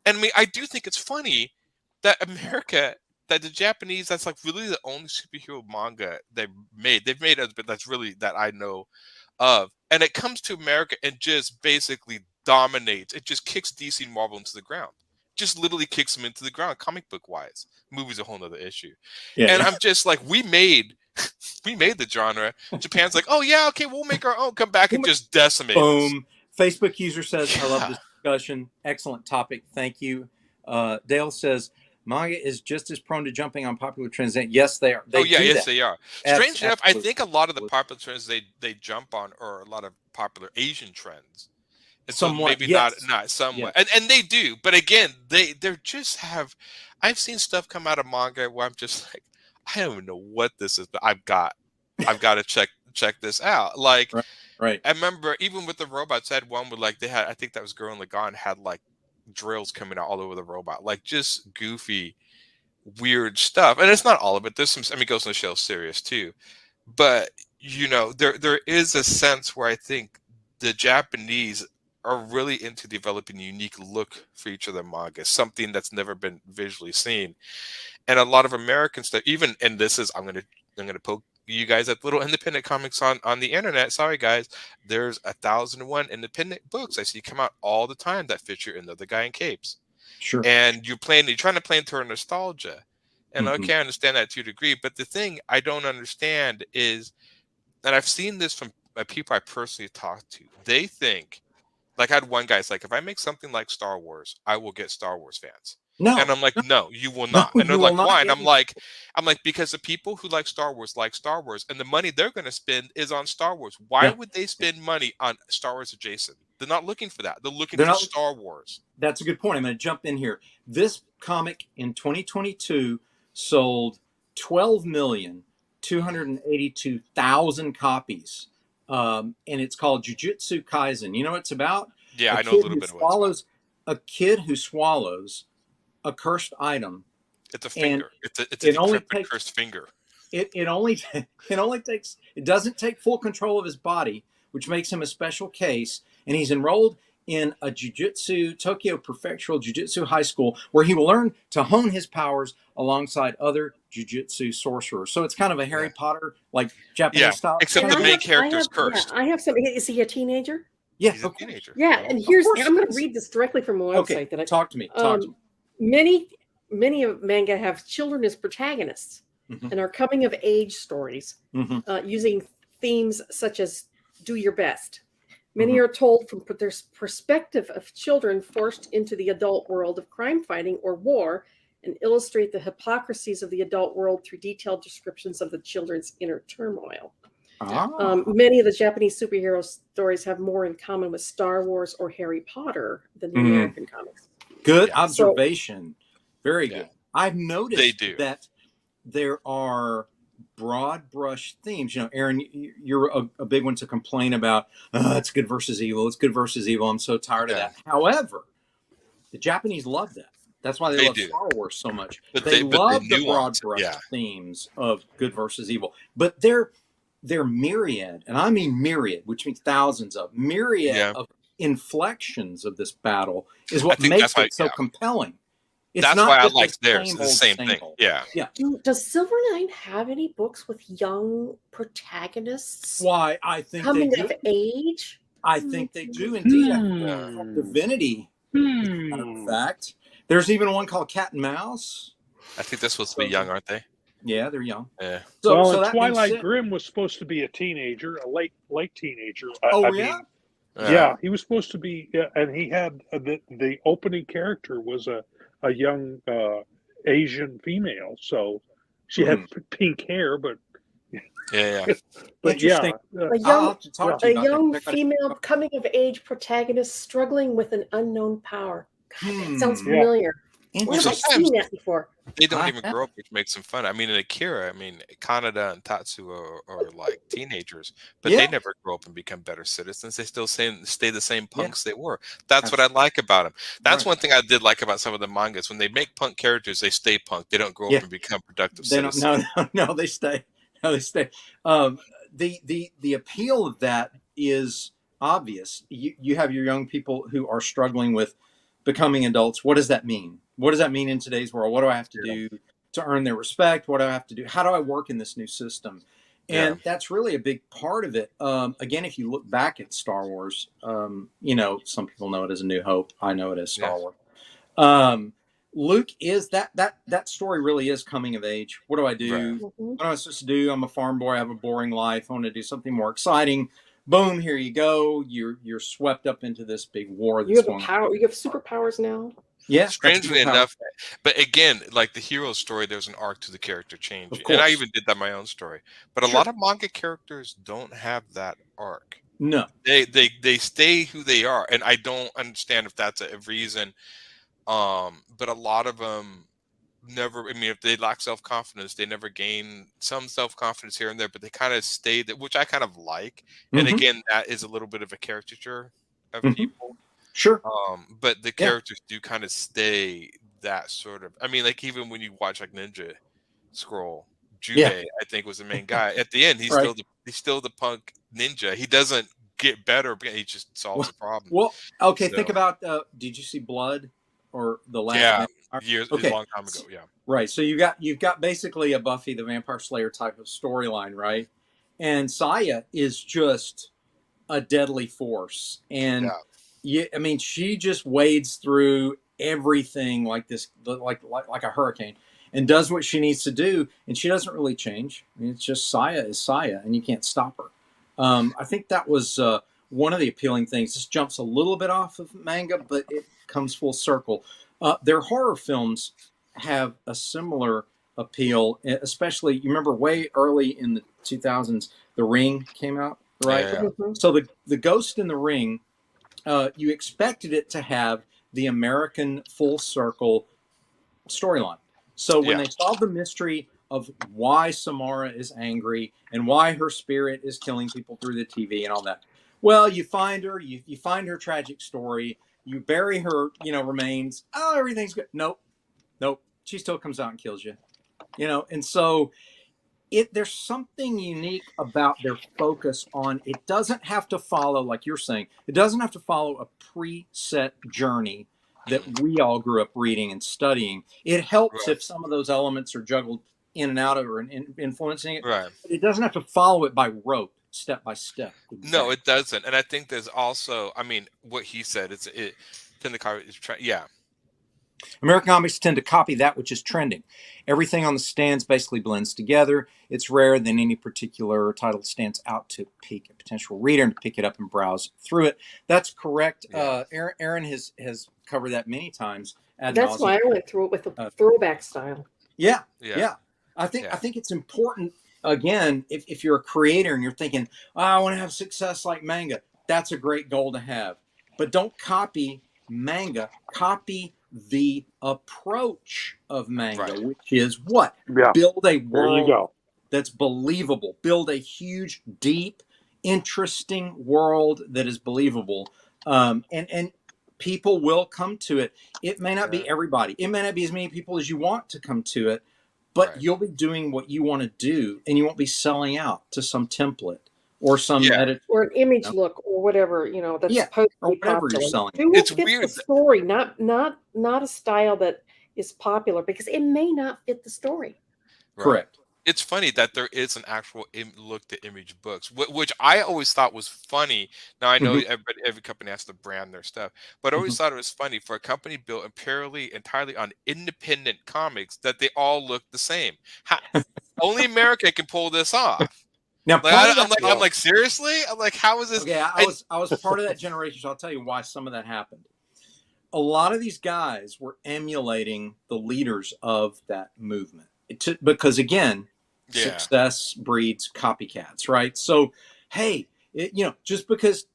And I mean, I do think it's funny that that the Japanese, that's like really the only superhero manga they've made. They've made it, but that's really that I know of. And it comes to America and just basically dominates. It just kicks DC and Marvel into the ground. Just literally kicks them into the ground, comic book wise. Movie's a whole nother issue. Yeah. And I'm just like, we made the genre. Japan's like, oh yeah, okay, we'll make our own. Come back and just decimate. Boom. Facebook user says, I love this discussion. Excellent topic. Thank you. Dale says, manga is just as prone to jumping on popular trends. Yes, they are. Yes, they are. Strange enough, I absolutely. think a lot of the popular trends they jump on are a lot of popular Asian trends. And Somewhat, so maybe yes. not somewhat. Yes. And they do. But again, they're just have, I've seen stuff come out of manga where I'm just like, I don't even know what this is, but I've got to check this out. Like, right. I remember even with the robots, I had one with like, they had, I think that was Gurren Lagann, had like drills coming out all over the robot, like just goofy, weird stuff. And it's not all of it. There's some, I mean, Ghost in the Shell serious too. But, you know, there is a sense where I think the Japanese are really into developing a unique look for each of their manga, something that's never been visually seen. And a lot of American stuff, even, and this is, I'm gonna poke you guys at little independent comics on the internet. Sorry guys, there's 1,001 independent books I see come out all the time that feature another guy in capes. Sure. And you're trying to play into our nostalgia. And okay, I understand that to a degree, but the thing I don't understand is, and I've seen this from people I personally talked to, they think, like I had one guy, it's like, if I make something like Star Wars, I will get Star Wars fans. No. And I'm like, no, you will not. And they're like, why? And I'm like, because the people who like Star Wars, and the money they're going to spend is on Star Wars. Why would they spend money on Star Wars adjacent? They're not looking for that. They're looking for Star Wars. That's a good point. I'm going to jump in here. This comic in 2022 sold 12,282,000 copies. And it's called Jujutsu Kaisen. You know what it's about? Yeah, I know a little bit about it. A kid who swallows a cursed item. It's a finger. It's a decrepit cursed finger. It doesn't take full control of his body, which makes him a special case. And he's enrolled in a Tokyo Prefectural Jiu-Jitsu high school where he will learn to hone his powers alongside other Jiu-Jitsu sorcerers. So it's kind of a Harry Potter, like Japanese style. Except the main character is cursed. I have some. Is he a teenager? Yeah, he's a teenager. Yeah, and I'm going to read this directly from a website that I talk to me. Many of manga have children as protagonists and are coming of age stories using themes such as do your best. Many are told from their perspective of children forced into the adult world of crime fighting or war and illustrate the hypocrisies of the adult world through detailed descriptions of the children's inner turmoil. Many of the Japanese superhero stories have more in common with Star Wars or Harry Potter than the American comics. Good observation. Very good. I've noticed that there are broad brush themes. You know, Aaron, you're a big one to complain about. It's good versus evil. It's good versus evil. I'm so tired of that. However, the Japanese love that. That's why they love Star Wars so much. But they love the broad brush themes of good versus evil. But they're myriad, and I mean myriad, which means thousands of of inflections of this battle is what makes it so compelling. That's why I like theirs. It's the same thing. Yeah. Does Silverline have any books with young protagonists? Why, I think coming of age? I think they do indeed. Divinity. In fact, there's even one called Cat and Mouse. I think they're supposed to be young, aren't they? Yeah, they're young. Yeah. So Twilight Grimm was supposed to be a teenager, a late teenager. Yeah, he was supposed to be, and he had the opening character was a young Asian female, so she had pink hair, but but a young female coming of age protagonist struggling with an unknown power. God, that sounds familiar. Where have I seen that before? They don't even grow up, which makes them fun. I mean, in Akira, Kaneda and Tatsu are like teenagers, but they never grow up and become better citizens. They still stay the same punks they were. That's what I like about them. That's one thing I did like about some of the mangas. When they make punk characters, they stay punk. They don't grow up and become productive citizens. No, they stay. No, they stay. The appeal of that is obvious. You have your young people who are struggling with becoming adults. What does that mean? What does that mean in today's world? What do I have to do to earn their respect? What do I have to do? How do I work in this new system? And that's really a big part of it. Again, if you look back at Star Wars, you know, some people know it as A New Hope. I know it as Star Wars. Luke is that story really is coming of age. What do I do? What am I supposed to do? I'm a farm boy. I have a boring life. I want to do something more exciting. Boom, here you go. You're swept up into this big war. You have power. You have superpowers now. Yeah. Strangely enough, but again, like the hero story, there's an arc to the character change, and I even did that in my own story. But a lot of manga characters don't have that arc. No, they stay who they are, and I don't understand if that's a reason. But a lot of them never. I mean, if they lack self-confidence, they never gain some self-confidence here and there. But they kind of stay that, which I kind of like. And again, that is a little bit of a caricature of people. Sure. But the characters do kind of stay that sort of. I mean, like even when you watch like Ninja Scroll, Jubei, I think was the main guy. At the end, he's still the punk ninja. He doesn't get better, but he just solves the problem. Well, okay. So, think about. Did you see Blood or the last? Yeah, years, a long time ago. Yeah. Right. So you've got basically a Buffy the Vampire Slayer type of storyline, right? And Saya is just a deadly force, and I mean, she just wades through everything like this, like a hurricane, and does what she needs to do, and she doesn't really change. I mean, it's just Saya is Saya, and you can't stop her. I think that was one of the appealing things. This jumps a little bit off of manga, but it comes full circle. Their horror films have a similar appeal, especially, you remember way early in the 2000s, The Ring came out, right? Yeah. So the Ghost in the Ring, you expected it to have the American full circle storyline. So when they solved the mystery of why Samara is angry and why her spirit is killing people through the TV and all that, well, you find her, you find her tragic story, you bury her, remains. Oh, everything's good. Nope. She still comes out and kills you, and so there's something unique about their focus on, it doesn't have to follow, like you're saying, it doesn't have to follow a preset journey that we all grew up reading and studying. It helps if some of those elements are juggled in and out of or influencing it. Right. It doesn't have to follow it by rote, step by step. Exactly. No, it doesn't. And I think there's also, I mean, what he said, American comics tend to copy that which is trending. Everything on the stands basically blends together. It's rare that any particular title stands out to pique a potential reader and to pick it up and browse through it. That's correct. Yeah. Aaron has covered that many times. That's why I went through it with a throwback style. Yeah. I think it's important. Again, if you're a creator and you're thinking, I want to have success like manga, that's a great goal to have. But don't copy manga. Copy the approach of manga, which is what? Yeah. Build a world that's believable. Build a huge, deep, interesting world that is believable. And people will come to it. It may not be everybody. It may not be as many people as you want to come to it, but you'll be doing what you want to do, and you won't be selling out to some template or some edit or an image look or whatever, that's supposed to be popular. You're selling. It's weird. The story, not a style that is popular, because it may not fit the story. Correct. It's funny that there is an actual look to image books, which I always thought was funny. Now, I know every company has to brand their stuff, but I always thought it was funny for a company built entirely on independent comics that they all look the same. Only America can pull this off. Now, I'm like, seriously? I'm like, how is this? Okay, I was part of that generation, so I'll tell you why some of that happened. A lot of these guys were emulating the leaders of that movement. Because again, success breeds copycats, right? So, hey, just because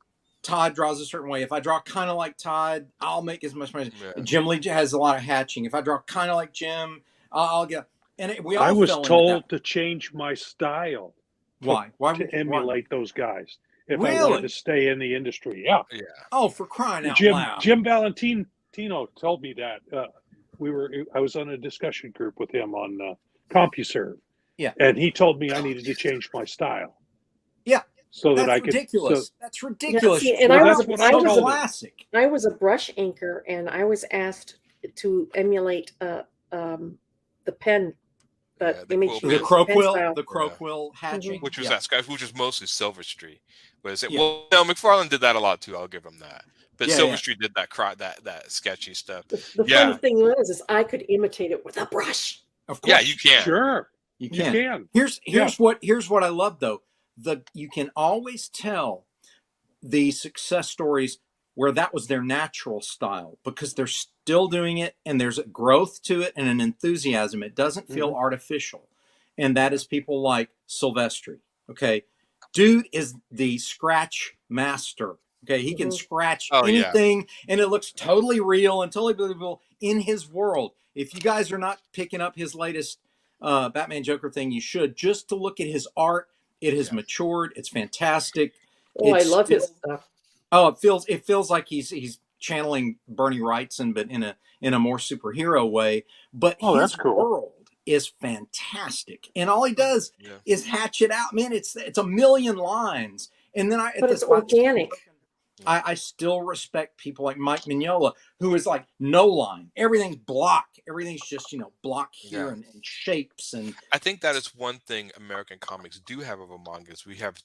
Todd draws a certain way, if I draw kind of like Todd, I'll make as much money. Jim Lee has a lot of hatching. If I draw kind of like Jim, I'll get. And I was told to change my style. Why? To emulate those guys if really? I wanted to stay in the industry. Yeah. Oh, for crying out loud! Jim Valentino told me that. I was on a discussion group with him on CompuServe. Yeah. And he told me I needed to change my style. Yeah. so that That's I could. So ridiculous. That's Yeah, ridiculous. see, and Well, I that's was what I I was told him. classic. I was a brush inker, and I was asked to emulate the pen that Yeah, the image quill The pen. pen crow style. the crow quill hatching. Which was Yeah. that Sky, which was mostly Silverstreet. But is it, Yeah. well, no, McFarlane did that a lot too. I'll give him that. But Yeah, yeah. Silverstreet did that sketchy stuff. The Yeah. funny thing was, is I could imitate it with a brush. Of course. Yeah, you can. Sure, You you can. can. Here's Yeah. what I love though. You can always tell the success stories where that was their natural style because they're still doing it and there's a growth to it and an enthusiasm. It doesn't feel artificial. And that is people like Silvestri. Okay. Dude is the scratch master. Okay. He can scratch anything and it looks totally real and totally believable in his world. If you guys are not picking up his latest Batman Joker thing, you should, just to look at his art. It has matured. It's fantastic. Oh, I love his stuff. Oh, it feels like he's channeling Bernie Wrightson, but in a more superhero way. But that's his cool. world is fantastic, and all he does is hatch it out. Man, it's a million lines, and then But it's organic. I still respect people like Mike Mignola, who is like no line. Everything's block. Everything's just, block here and shapes. And I think that is one thing American comics do have over mangas. We have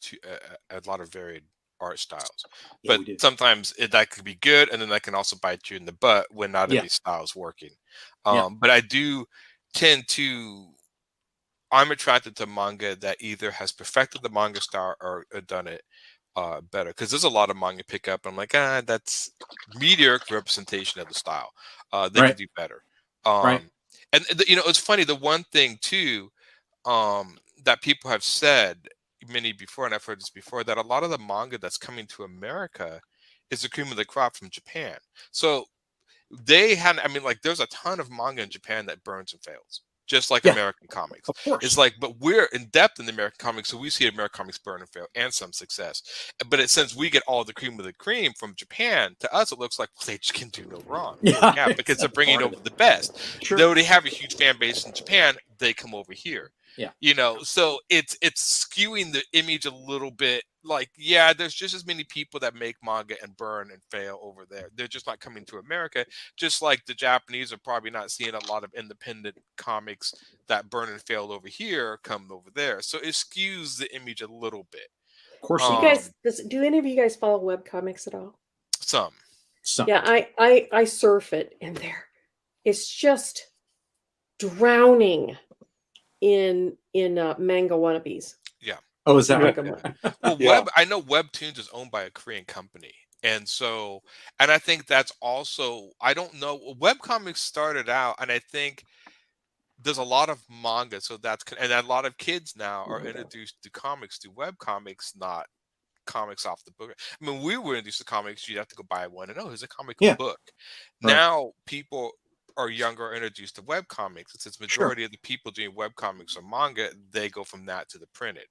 a lot of varied art styles, but sometimes that could be good, and then that can also bite you in the butt when not every style is working. But I do tend to. I'm attracted to manga that either has perfected the manga style or done it better, because there's a lot of manga pickup. I'm like, that's mediocre representation of the style. They could do better. And it's funny. The one thing too that people have said, many before, and I've heard this before, that a lot of the manga that's coming to America is the cream of the crop from Japan. So they had, there's a ton of manga in Japan that burns and fails, just like American comics. Of course. It's like, but we're in depth in the American comics, so we see American comics burn and fail and some success. But since we get all the cream of the cream from Japan, to us it looks like they just can do no wrong. Because they're bringing over the best. Sure. Though they have a huge fan base in Japan, they come over here. So it's skewing the image a little bit. Like, there's just as many people that make manga and burn and fail over there. They're just not coming to America. Just like the Japanese are probably not seeing a lot of independent comics that burn and fail over here come over there. So it skews the image a little bit. Of course. You guys, do any of you guys follow webcomics at all? Some. Yeah, I surf it, and it's just drowning in manga wannabes. Yeah. Oh, is that right? Well, I know Webtoons is owned by a Korean company. And I think that's also, I don't know, webcomics started out, and I think there's a lot of manga, and a lot of kids now are introduced to comics through webcomics, not comics off the book. We were introduced to comics, you'd have to go buy one, and here's a comic book. Right. Now people are younger, introduced to webcomics. Since majority of the people doing webcomics or manga, they go from that to the printed.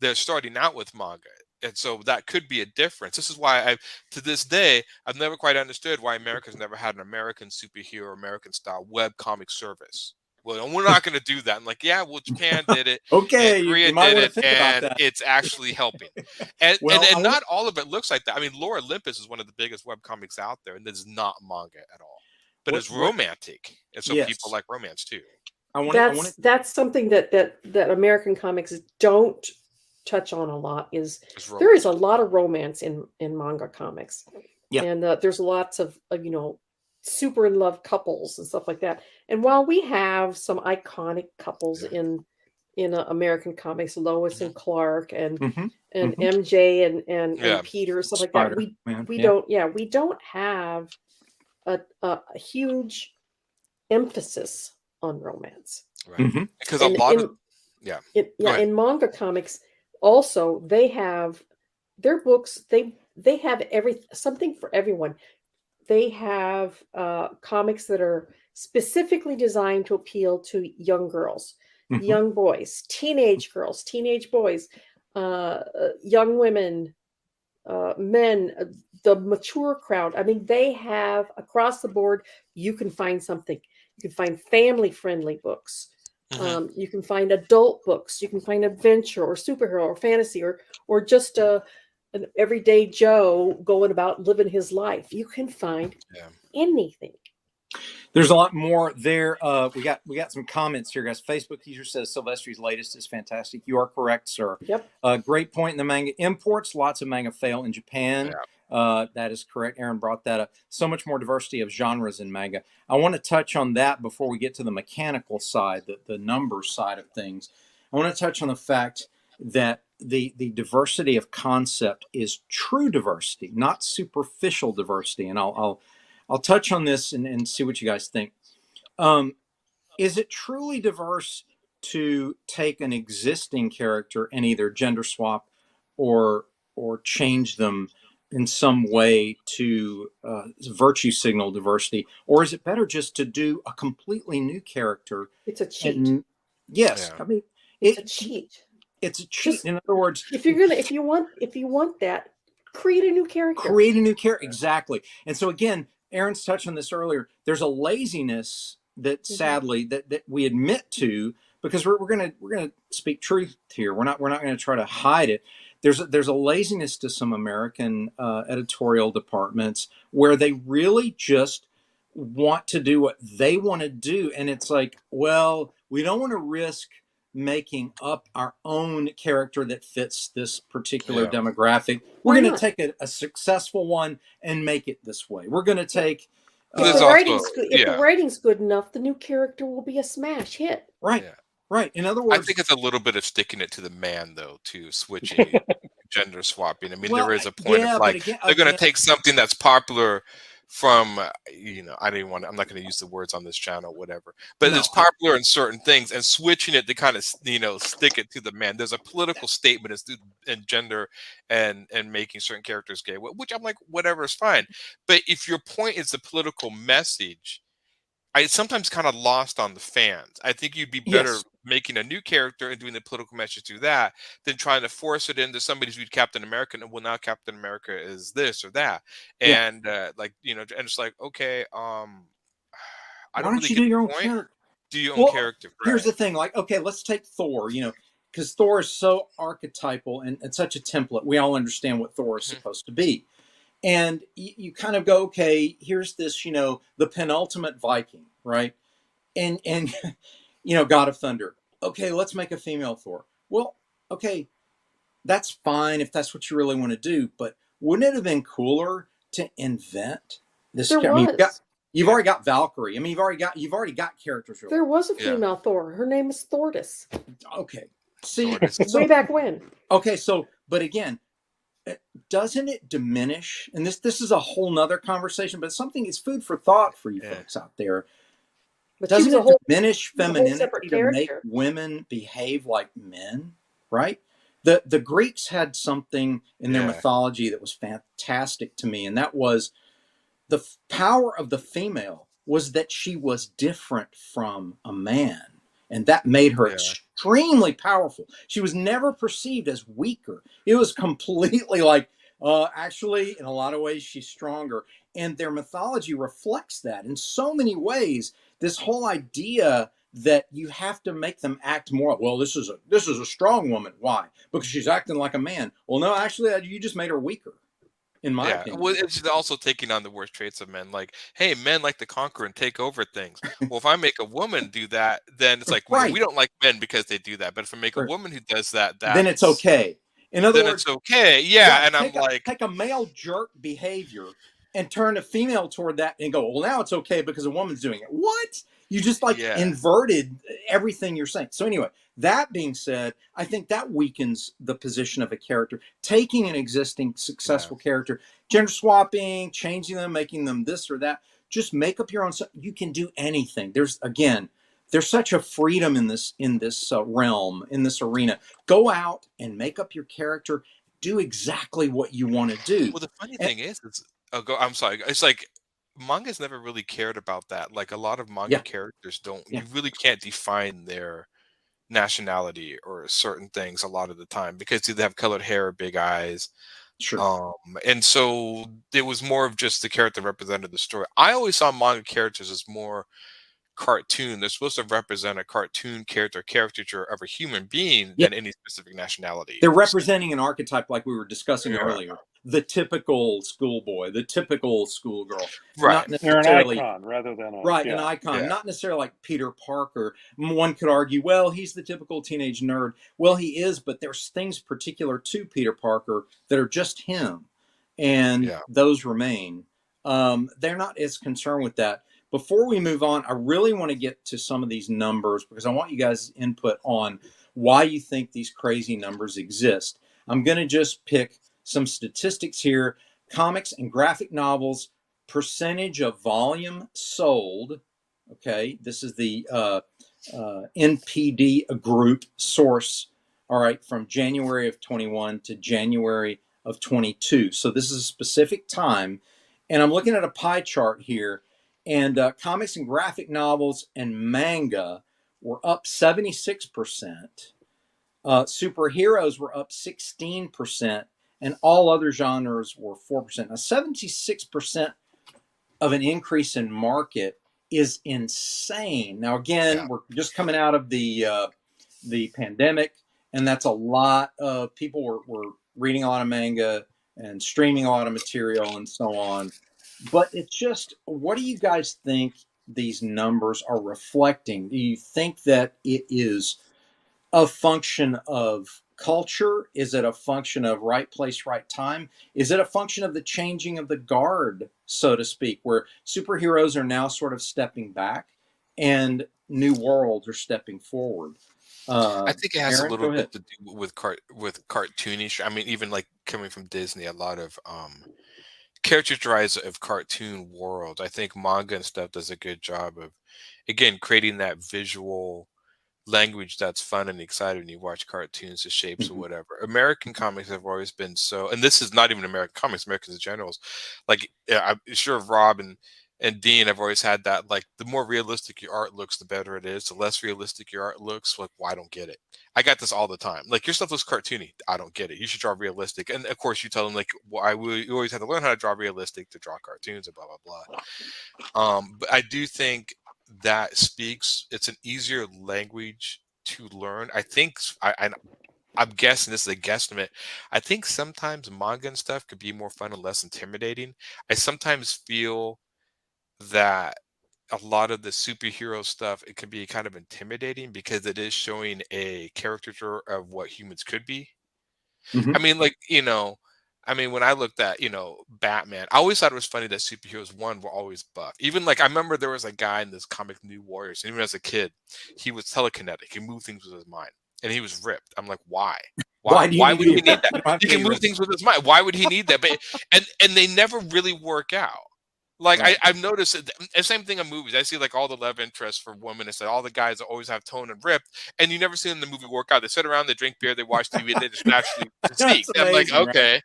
They're starting out with manga. And so that could be a difference. This is why to this day, I've never quite understood why America's never had an American superhero, American style webcomic service. Well, we're not going to do that. I'm like, Japan did it. Okay, and Korea did it, and it's actually helping. And not all of it looks like that. Lore Olympus is one of the biggest webcomics out there, and it's not manga at all. But it's romantic, and so people like romance too. That's something that American comics don't touch on a lot. There is a lot of romance in manga comics, and there's lots of super in love couples and stuff like that. And while we have some iconic couples in American comics, Lois and Clark, and MJ and Peter, stuff like that, we don't have a huge emphasis on romance, right? Because a lot of in manga comics also, they have their books, they have something for everyone. They have comics that are specifically designed to appeal to young girls, young boys, teenage girls, teenage boys, young women, men, the mature crowd. They have across the board. You can find something. You can find family-friendly books. You can find adult books. You can find adventure or superhero or fantasy or just an everyday Joe going about living his life. You can find anything. There's a lot more there. We got some comments here, guys. Facebook user says Silvestri's latest is fantastic. You are correct, sir. Yep. Great point in the manga imports. Lots of manga fail in Japan. That is correct. Aaron brought that up. So much more diversity of genres in manga. I want to touch on that before we get to the mechanical side, the numbers side of things. I want to touch on the fact that the diversity of concept is true diversity, not superficial diversity. And I'll touch on this and see what you guys think. Is it truly diverse to take an existing character and either gender swap or change them in some way to virtue signal diversity? Or is it better just to do a completely new character? It's a cheat. Yes. I mean, it's a cheat. It's a cheat. In other words, if you want that, create a new character. Create a new character. Exactly. And so again, Aaron's touched on this earlier. There's a laziness that sadly that we admit to, because we're gonna speak truth here. We're not gonna try to hide it. There's a laziness to some American editorial departments where they really just want to do what they want to do, and it's like, well, we don't want to risk making up our own character that fits this particular demographic. We're going to take a successful one and make it this way. We're going to take if the writing's good enough, the new character will be a smash hit. Right. Right. In other words, I think it's a little bit of sticking it to the man, though, to switching gender swapping. I mean, there is a point of like they're going to take something that's popular from, I'm not going to use the words on this channel, whatever, but it's popular in certain things and switching it to kind of, stick it to the man. There's a political statement in gender and making certain characters gay, which I'm like, whatever is fine. But if your point is the political message, it's sometimes kind of lost on the fans. I think you'd be better making a new character and doing the political message through that than trying to force it into somebody's viewed Captain America and well now Captain America is this or that. And and it's like, okay, I don't really you get do your the own point. character? Do your own character. Here's the thing, like, okay, let's take Thor, because Thor is so archetypal and such a template. We all understand what Thor is supposed to be. And you kind of go, okay, here's this, the penultimate Viking, right? And God of Thunder. Okay, let's make a female Thor. Well, okay, that's fine if that's what you really want to do, but wouldn't it have been cooler to invent this? You've already got Valkyrie. I mean, you've already got characters. There was a female Thor. Her name is Thordis. Okay, see, way back when. Okay, but again, doesn't it diminish? And this is a whole nother conversation, but it's food for thought for you folks out there. But doesn't it diminish femininity to make women behave like men? Right? The Greeks had something in their mythology that was fantastic to me, and that was the power of the female was that she was different from a man. And that made her extremely powerful. She was never perceived as weaker. It was completely like, actually, in a lot of ways, she's stronger. And their mythology reflects that in so many ways. This whole idea that you have to make them act more. Well, this is a strong woman. Why? Because she's acting like a man. Well, no, actually, you just made her weaker. In my opinion. Well, it's also taking on the worst traits of men. Like, hey, men like to conquer and take over things. Well, if I make a woman do that, then it's like, we don't like men because they do that. But if I make a woman who does that, then it's okay. In other words, it's okay. Yeah, and I'm like, take a male jerk behavior and turn a female toward that and go, well, now it's okay because a woman's doing it. What? You just inverted everything you're saying. So anyway, that being said, I think that weakens the position of a character. Taking an existing successful character, gender swapping, changing them, making them this or that, just make up your own. You can do anything. There's such a freedom in this realm, in this arena. Go out and make up your character. Do exactly what you want to do. Well, the funny thing is, I'm sorry. It's like manga's never really cared about that. Like a lot of manga characters don't. You really can't define their nationality or certain things a lot of the time because they have colored hair or big eyes. Sure. And so it was more of just the character represented the story. I always saw manga characters as more cartoon, they're supposed to represent a cartoon caricature of a human being Yeah. than any specific nationality. They're representing an archetype like we were discussing Yeah. earlier. The typical schoolboy, the typical schoolgirl. Right. Not They're an necessarily icon rather than a right, yeah. an icon. Yeah. Not necessarily like Peter Parker. One could argue, well, he's the typical teenage nerd. Well, he is, but there's things particular to Peter Parker that are just him. And Yeah. those remain. They're not as concerned with that. Before we move on, I really want to get to some of these numbers because I want you guys' input on why you think these crazy numbers exist. I'm going to just pick some statistics here. Comics and graphic novels, percentage of volume sold. Okay, this is the NPD group source. All right, from January of 21 to January of 22. So this is a specific time. And I'm looking at a pie chart here. And comics and graphic novels and manga were up 76%. Superheroes were up 16%. And all other genres were 4%. Now, 76% of an increase in market is insane. Now, again, we're just coming out of the pandemic. And that's a lot of people were reading a lot of manga and streaming a lot of material and so on. But it's just, what do you guys think these numbers are reflecting? Do you think that it is a function of culture? Is it a function of right place, right time? Is it a function of the changing of the guard, so to speak, where superheroes are now sort of stepping back and new worlds are stepping forward? I think it has Aaron, a little go ahead. bit to do with cartoonish. I mean, even like coming from Disney, a lot of characterized of cartoon world. I think manga and stuff does a good job of, again, creating that visual language that's fun and exciting when you watch cartoons, the shapes or whatever. American comics have always been so, and this is not even American comics, Americans in general. Like, I'm sure Rob and Dean have always had that, like, the more realistic your art looks, the better it is. The less realistic your art looks, like, well, I don't get it. I got this all the time. Like, your stuff looks cartoony. I don't get it. You should draw realistic. And of course, you tell them, like, well, you always have to learn how to draw realistic to draw cartoons and blah, blah, blah. But I do think that speaks, it's an easier language to learn. I think, I'm guessing, this is a guesstimate, I think sometimes manga and stuff could be more fun and less intimidating. I sometimes feel that a lot of the superhero stuff, it can be kind of intimidating because it is showing a caricature of what humans could be. Mhm. I mean, like, when I looked at, Batman, I always thought it was funny that superheroes, one, were always buff. Even, like, I remember there was a guy in this comic, New Warriors, and even as a kid, he was telekinetic. He moved things with his mind, and he was ripped. I'm like, why? Why do you Why would need he need that? that? He can move things with his mind. Why would he need that? But and they never really work out. Like, Right. I've noticed it, the same thing in movies. I see, like, all the love interests for women. It's like all the guys always have tone and ripped, and you never see them in the movie work out. They sit around, they drink beer, they watch TV, and they just naturally physique. That's I'm like, amazing, right? okay.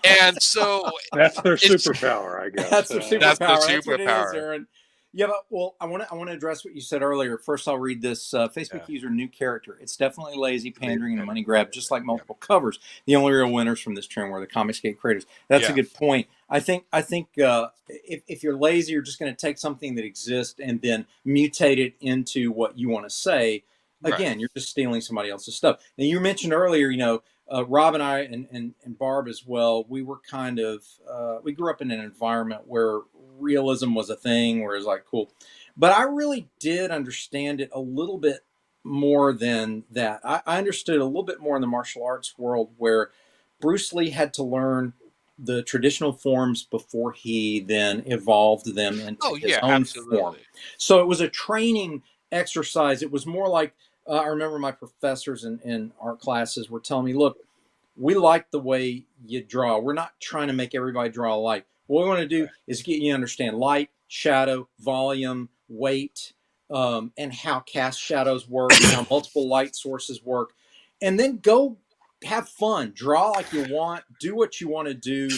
And so That's their it's- superpower, I guess. That's their superpower. That's their That's what it is, superpower. Aaron. Yeah, but well, I want to address what you said earlier. First, I'll read this Facebook user new character. It's definitely lazy, pandering, and a money grab, just like multiple covers. The only real winners from this trend were the Comicsgate creators. That's a good point. I think if you're lazy, you're just going to take something that exists and then mutate it into what you want to say. Again, you're just stealing somebody else's stuff. Now, you mentioned earlier, Rob and I and Barb as well, we were kind of, we grew up in an environment where realism was a thing, where it's like, cool. But I really did understand it a little bit more than that. I understood a little bit more in the martial arts world, where Bruce Lee had to learn the traditional forms before he then evolved them into his own form. So it was a training exercise. It was more like, I remember my professors in art classes were telling me, look, we like the way you draw. We're not trying to make everybody draw alike. What we want to do is get you to understand light, shadow, volume, weight, and how cast shadows work, and how multiple light sources work. And then go have fun, draw like you want, do what you want to do.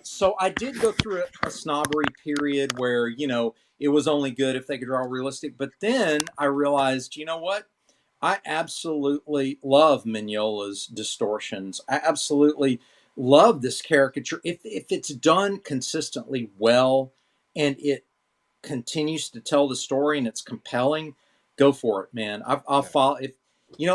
So I did go through a snobbery period where, it was only good if they could draw realistic. But then I realized, you know what? I absolutely love Mignola's distortions. I absolutely love this caricature. If it's done consistently well and it continues to tell the story and it's compelling, go for it, man. I'll follow. If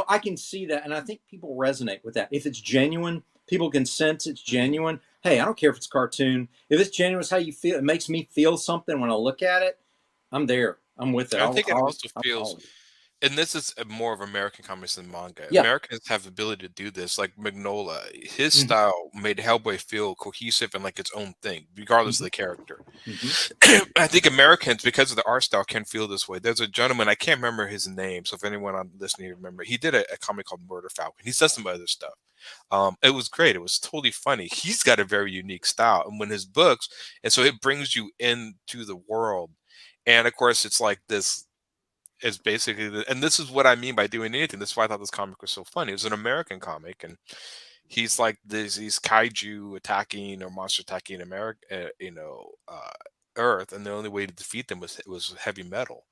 I can see that, and I think people resonate with that. If it's genuine, people can sense it's genuine. Hey, I don't care if it's cartoon. If it's genuine, it's how you feel. It makes me feel something when I look at it. I'm there. I'm with it. I think it also I'll feels, follow it. and this is more of American comics than manga. Yeah. Americans have the ability to do this. Like Magnola, his style made Hellboy feel cohesive and like its own thing, regardless of the character. I think Americans, because of the art style, can feel this way. There's a gentleman, I can't remember his name, so if anyone on listening remember, he did a comic called Murder Falcon. He's done some other stuff. It was great. It was totally funny. He's got a very unique style, and when his books, and so it brings you into the world. And of course, it's like this. Is basically, and this is what I mean by doing anything. This is why I thought this comic was so funny. It was an American comic, and he's like these kaiju attacking or monster attacking America, Earth, and the only way to defeat them was heavy metal.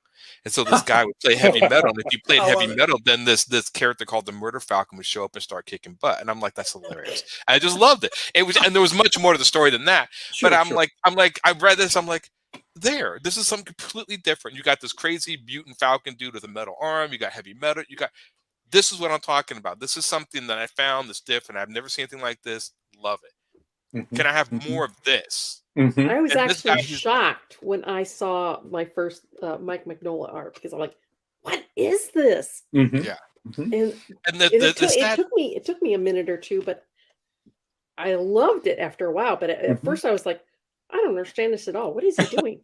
And so this guy would play heavy metal, and if you played heavy metal, then this character called the Murder Falcon would show up and start kicking butt. And I'm like, that's hilarious. I just loved it. It was, and there was much more to the story than that. But I'm like, I read this, I'm like, this is something completely different. You got this crazy mutant falcon dude with a metal arm. You got heavy metal. This is what I'm talking about. This is something that I found that's different. I've never seen anything like this. Love it. Can I have more of this? I was actually shocked when I saw my first Mike Mignola art, because I'm like, what is this? Yeah. And it took me a minute or two, but I loved it after a while. But at first I was like, I don't understand this at all. What is he doing?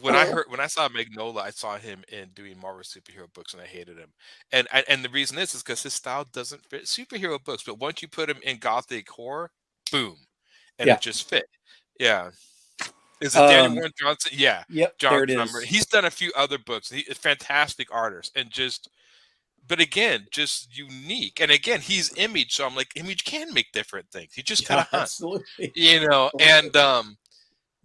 When I saw Magnola, I saw him in doing Marvel superhero books, and I hated him. And the reason is because his style doesn't fit superhero books. But once you put him in gothic horror, boom, and it just fit. Yeah. Is it Daniel Warren Johnson? Yeah. Yep. John there it Summer. is. He's done a few other books. He's a fantastic artist, and but again, just unique. And again, he's Image, so I'm like, Image can make different things. He just kind of absolutely. And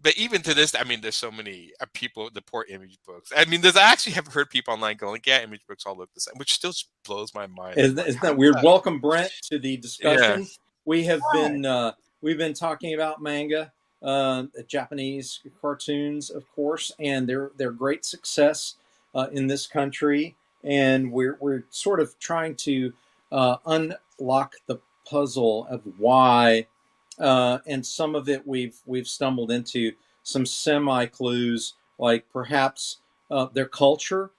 but even to this, I mean, there's so many people, the poor Image books. I mean, I actually have heard people online going, yeah, Image books all look the same, which still blows my mind. Isn't that weird? Welcome, Brent, to the discussion. Yeah. We have been we've been talking about manga, Japanese cartoons, of course, and their great success in this country. And we're sort of trying to unlock the puzzle of why. And some of it we've stumbled into some semi clues, like perhaps their culture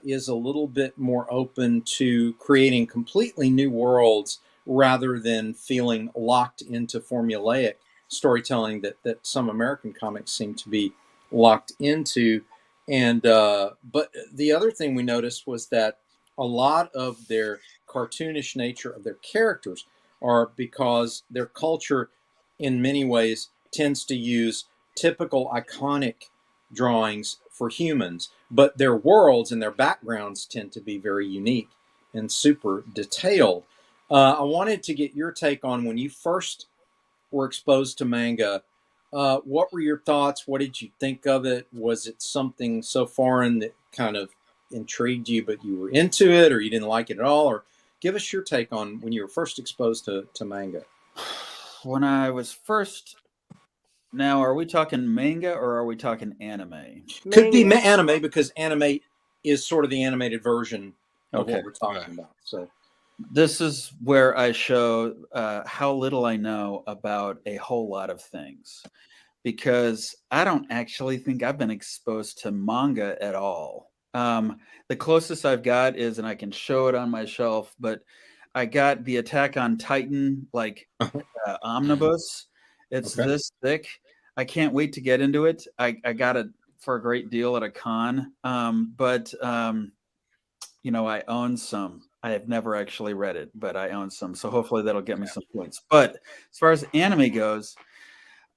is a little bit more open to creating completely new worlds rather than feeling locked into formulaic storytelling that some American comics seem to be locked into. And but the other thing we noticed was that a lot of their cartoonish nature of their characters are because their culture in many ways tends to use typical iconic drawings for humans, but their worlds and their backgrounds tend to be very unique and super detailed. I wanted to get your take on when you first were exposed to manga. What were your thoughts? What did you think of it? Was it something so foreign that kind of intrigued you, but you were into it, or you didn't like it at all? Or give us your take on when you were first exposed to manga. When I was first... Now, are we talking manga or are we talking anime? Could be anime, because anime is sort of the animated version of what we're talking about. So this is where I show how little I know about a whole lot of things, because I don't actually think I've been exposed to manga at all. The closest I've got is, and I can show it on my shelf, but I got the Attack on Titan, omnibus. It's this thick. I can't wait to get into it. I got it for a great deal at a con. But I own some. I have never actually read it, but I own some. So hopefully that'll get me some points. But as far as anime goes,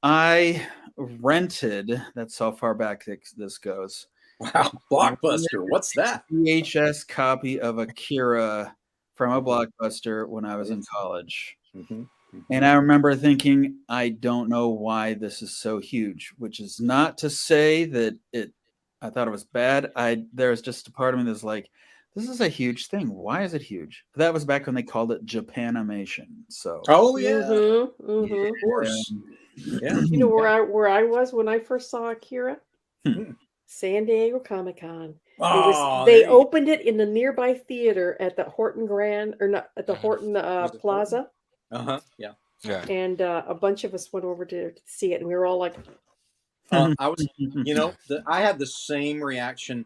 I rented, that's how far back this goes. Wow, Blockbuster. What's that? VHS copy of Akira from a Blockbuster when I was in college. Mm-hmm. And I remember thinking, I don't know why this is so huge, which is not to say that I thought it was bad. There's just a part of me that's like, this is a huge thing. Why is it huge? That was back when they called it Japanimation. So. Oh yeah. Mm-hmm. Of course. Yeah. You know where I was when I first saw Akira? San Diego Comic-Con. Oh, They there you go. opened it in the nearby theater at the Horton Grand, or not at the Horton Was it Plaza, Yeah. Yeah. and a bunch of us went over to see it, and we were all like, I was, I had the same reaction.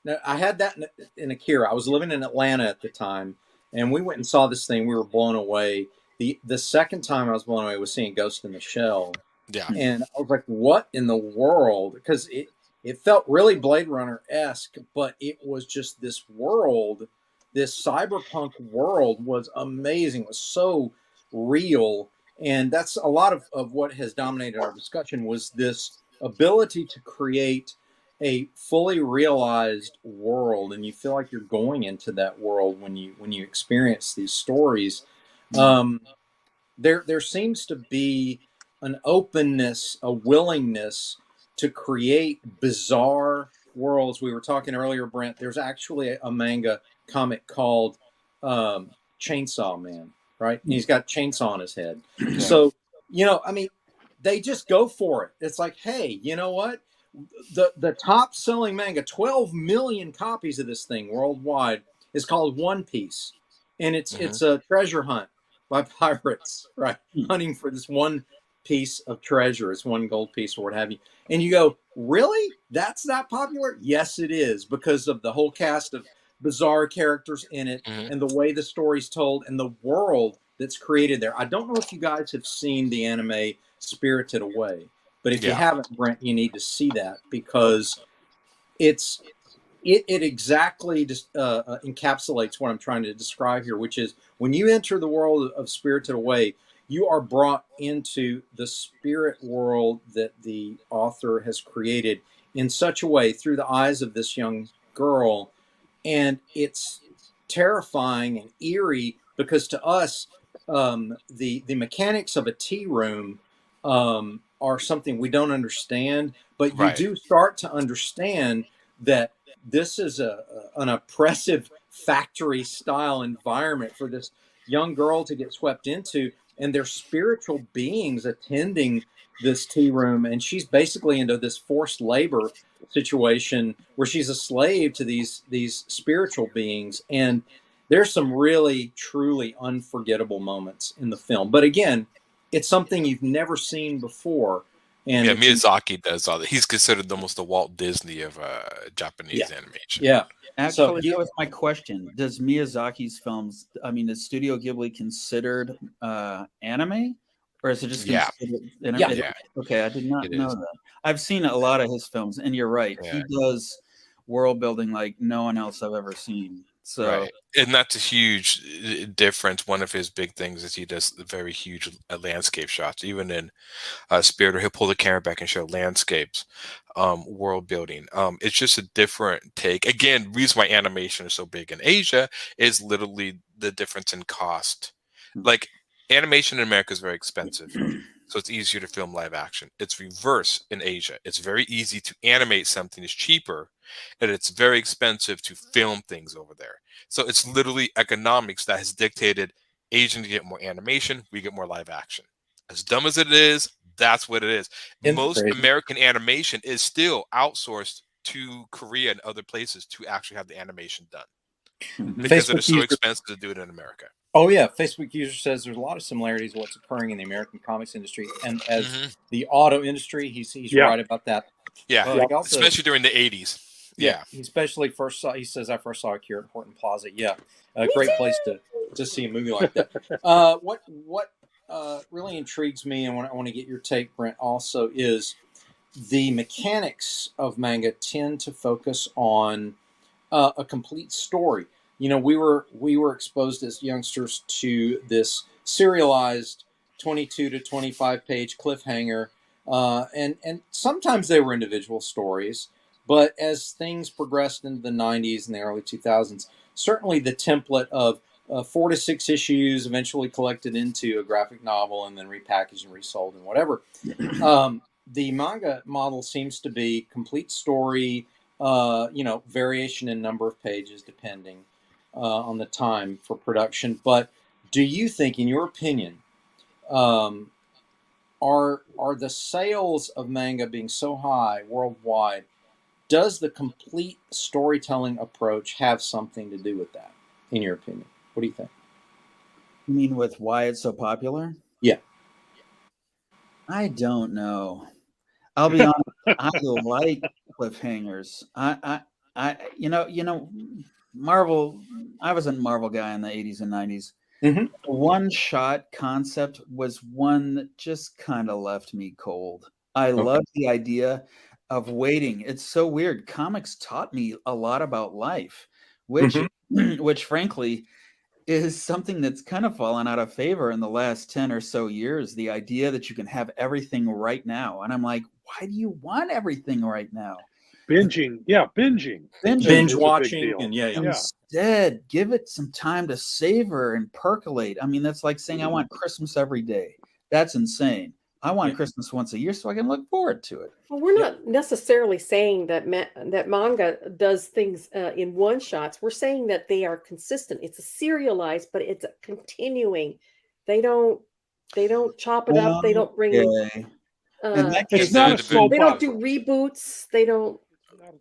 Now, I had that in Akira. I was living in Atlanta at the time, and we went and saw this thing. We were blown away. The second time I was blown away was seeing Ghost in the Shell. Yeah. And I was like, what in the world? Because it felt really Blade Runner-esque, but it was just this world, this cyberpunk world was amazing. It was so real. And that's a lot of what has dominated our discussion was this ability to create a fully realized world, and you feel like you're going into that world when you experience these stories. There seems to be an openness, a willingness to create bizarre worlds. We were talking earlier, Brent. There's actually a manga comic called Chainsaw Man, right? And he's got a chainsaw on his head. So, I mean, they just go for it. It's like, hey, you know what? The top selling manga, 12 million copies of this thing worldwide, is called One Piece. And it's a treasure hunt by pirates, right? Hunting for this one piece of treasure. It's one gold piece or what have you. And you go, really? That's that popular? Yes, it is, because of the whole cast of bizarre characters in it and the way the story's told and the world that's created there. I don't know if you guys have seen the anime Spirited Away, but if you haven't, Brent, you need to see that, because it exactly just encapsulates what I'm trying to describe here, which is when you enter the world of Spirited Away, you are brought into the spirit world that the author has created in such a way through the eyes of this young girl. And it's terrifying and eerie because to us, the mechanics of a tea room are something we don't understand, but you do start to understand that this is an oppressive factory style environment for this young girl to get swept into, and there's spiritual beings attending this tea room, and she's basically into this forced labor situation where she's a slave to these spiritual beings. And there's some really truly unforgettable moments in the film, but again, it's something you've never seen before. And Miyazaki does all that. He's considered almost the Walt Disney of Japanese animation. Yeah. Actually, that was my question. Does Miyazaki's films, is Studio Ghibli considered anime? Or is it just considered Okay, I did not know that. I've seen a lot of his films, and you're right. He does world building like no one else I've ever seen. So, and that's a huge difference. One of his big things is he does very huge landscape shots. Even in Spirit, he'll pull the camera back and show landscapes, world building. It's just a different take. Again, reason why animation is so big in Asia is literally the difference in cost. Like animation in America is very expensive, so it's easier to film live action. It's reverse in Asia. It's very easy to animate something, it's cheaper, and it's very expensive to film things over there. So it's literally economics that has dictated Asians get more animation, we get more live action. As dumb as it is, that's what it is. Most American animation is still outsourced to Korea and other places to actually have the animation done because it is so expensive to do it in America. Oh yeah, Facebook user says there's a lot of similarities to what's occurring in the American comics industry, and as the auto industry, he's right about that. Yeah, also, especially during the 80s. Yeah, he especially first saw. He says I first saw it here at Horton Plaza. Yeah, a great place to see a movie like that. What really intrigues me, and I want to get your take, Brent, also is the mechanics of manga tend to focus on a complete story. You know, we were exposed as youngsters to this serialized 22 to 25 page cliffhanger, and sometimes they were individual stories. But as things progressed into the 90s and the early 2000s, certainly the template of 4 to 6 issues eventually collected into a graphic novel and then repackaged and resold and whatever. The manga model seems to be complete story, variation in number of pages depending on the time for production. But do you think, in your opinion, are the sales of manga being so high worldwide, does the complete storytelling approach have something to do with that, in your opinion? What do you think? You mean with why it's so popular? Yeah. I don't know. I'll be honest. I like cliffhangers. Marvel. I was a Marvel guy in the 80s and 90s. Mm-hmm. One shot concept was one that just kind of left me cold. I love the idea of waiting. It's so weird. Comics taught me a lot about life, which frankly is something that's kind of fallen out of favor in the last 10 or so years. The idea that you can have everything right now. And I'm like, why do you want everything right now? Binging. Binge watching. And Instead, give it some time to savor and percolate. I mean, that's like saying I want Christmas every day. That's insane. I want Christmas once a year so I can look forward to it. Well, we're not necessarily saying that that manga does things in one shots. We're saying that they are consistent. It's a serialized, but it's a continuing. They don't chop it up. They don't bring in. It's not a soap They don't opera. do reboots. They don't.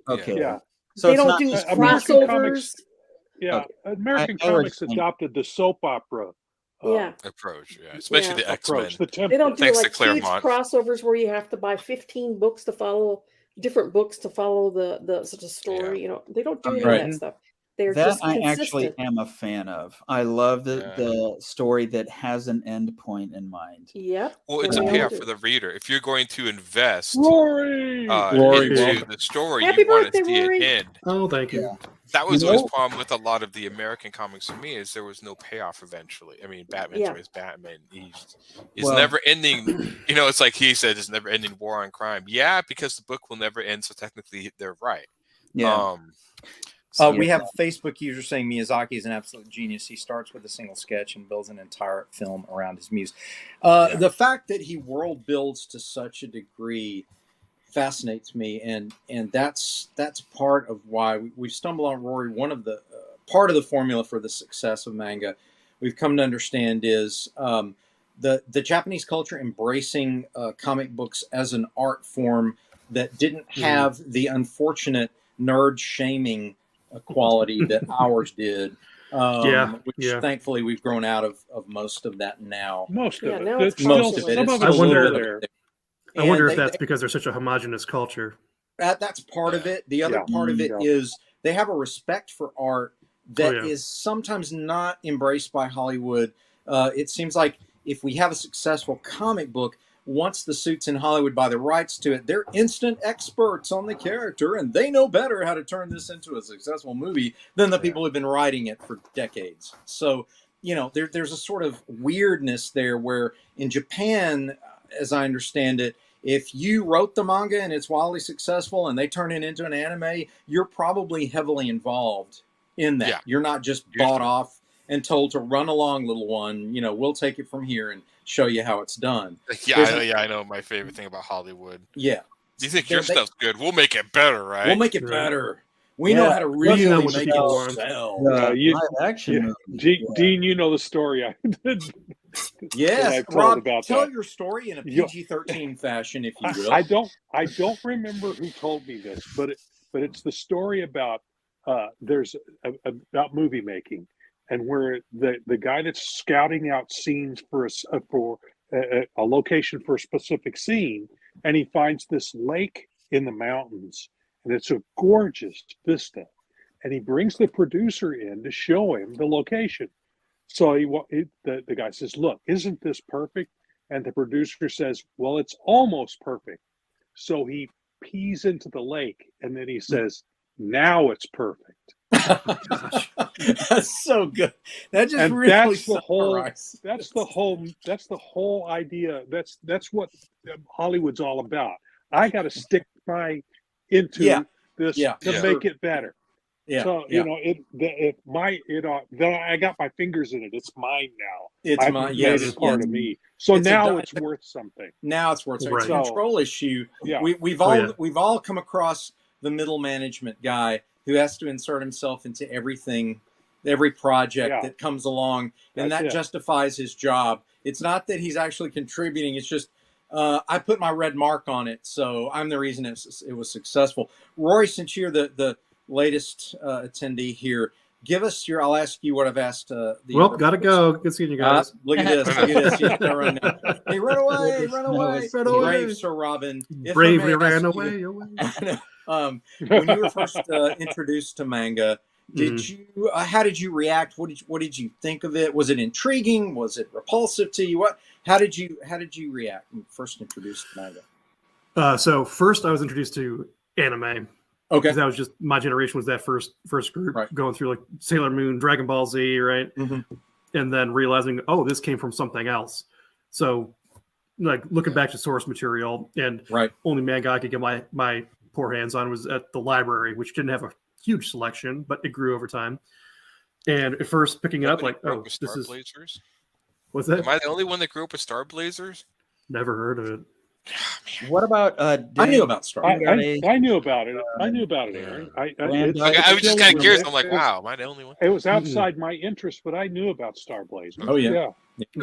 Okay. Yeah. So they it's don't not do just crossovers. Yeah. Okay. American I always Comics think- adopted the soap opera approach, especially the X-Men. approach. The template. They don't do Thanks to like huge Claremont. crossovers where you have to buy 15 books to follow different books to follow the story. They don't do any of that stuff. They're that just I consistent. actually am a fan of. I love the story that has an end point in mind. Yep. Well, it's a They all payoff do. for the reader. If you're going to invest Rory! into welcome. the story, Happy you want to birthday, see Rory. it end. Oh, thank you. That was always the problem with a lot of the American comics for me, is there was no payoff eventually. I mean, Batman's always Batman. He's never ending. It's like he said, it's never ending war on crime. Yeah, because the book will never end, so technically they're right. Yeah. We have a Facebook user saying Miyazaki is an absolute genius. He starts with a single sketch and builds an entire film around his muse. The fact that he world builds to such a degree fascinates me, and that's part of why we stumble on Rory. One of the part of the formula for the success of manga we've come to understand is the Japanese culture embracing comic books as an art form that didn't have the unfortunate nerd shaming quality that ours did. Which thankfully we've grown out of most of that now. Most of it. now it's Most of it. Some It's of I it's wonder- still there. I wonder And if that's because they're such a homogenous culture. that's part of it. The other part of it is they have a respect for art that is sometimes not embraced by Hollywood. It seems like if we have a successful comic book, once the suits in Hollywood buy the rights to it, they're instant experts on the character, and they know better how to turn this into a successful movie than the people who've been writing it for decades. So, there's a sort of weirdness there where in Japan, as I understand it, if you wrote the manga and it's wildly successful and they turn it into an anime, you're probably heavily involved in that. Yeah. You're not just bought off and told to run along, little one. We'll take it from here and show you how it's done. I know my favorite thing about Hollywood. Yeah. Do you think your stuff's good? We'll make it better, right? We'll make it better. We know how to really know make what the it people want. sell. Live Yeah. action movie. Dean, you know the story I did. Yes, I've told Rob, about tell that. your story in a PG-13 fashion, if you will. I don't remember who told me this, but it's the story about about movie making, and where the guy that's scouting out scenes for a location for a specific scene, and he finds this lake in the mountains, and it's a gorgeous vista, and he brings the producer in to show him the location. So the guy says, "Look, isn't this perfect?" And the producer says, "Well, it's almost perfect." So he pees into the lake, and then he says, "Now it's perfect." That's so good. That just And really that's the whole. summarizes. That's the whole idea. That's what Hollywood's all about. I got to stick into this to make it better. Yeah. So then I got my fingers in it. It's mine now. It's I've mine. made Yes, it part yes. of me. So It's now it's worth something. Now it's worth it. It's a Right. control issue. Yeah. We've all come across the middle management guy who has to insert himself into everything, every project that comes along, and That's that it. justifies his job. It's not that he's actually contributing. It's just I put my red mark on it, so I'm the reason it was successful. Rory, since you're the latest attendee here, give us your. I'll ask you what I've asked. Well, gotta go. Good seeing you guys. Look at this. Look at this. Yeah, gotta run now. Hey, run away! Run away! Run away. Brave Sir Robin. If I Bravely may ask ran you- away. when you were first introduced to manga, did you? How did you react? What did you think of it? Was it intriguing? Was it repulsive to you? How did you react when first introduced to manga? So first, I was introduced to anime. Okay. Because that was just my generation was that first group going through like Sailor Moon, Dragon Ball Z, right? And then realizing, oh, this came from something else. So, like looking back to source material, and only manga I could get my poor hands on was at the library, which didn't have a huge selection, but it grew over time. And at first, picking it up, like, oh, this is. Blazers? What's that? Am I the only one that grew up with Star Blazers? Never heard of it. What about? I knew about Star. I knew about it. I knew about it, Aaron. I was just kind of curious. I'm like, wow, am I the only one? It was outside my interest, but I knew about Star Blazers. Oh yeah,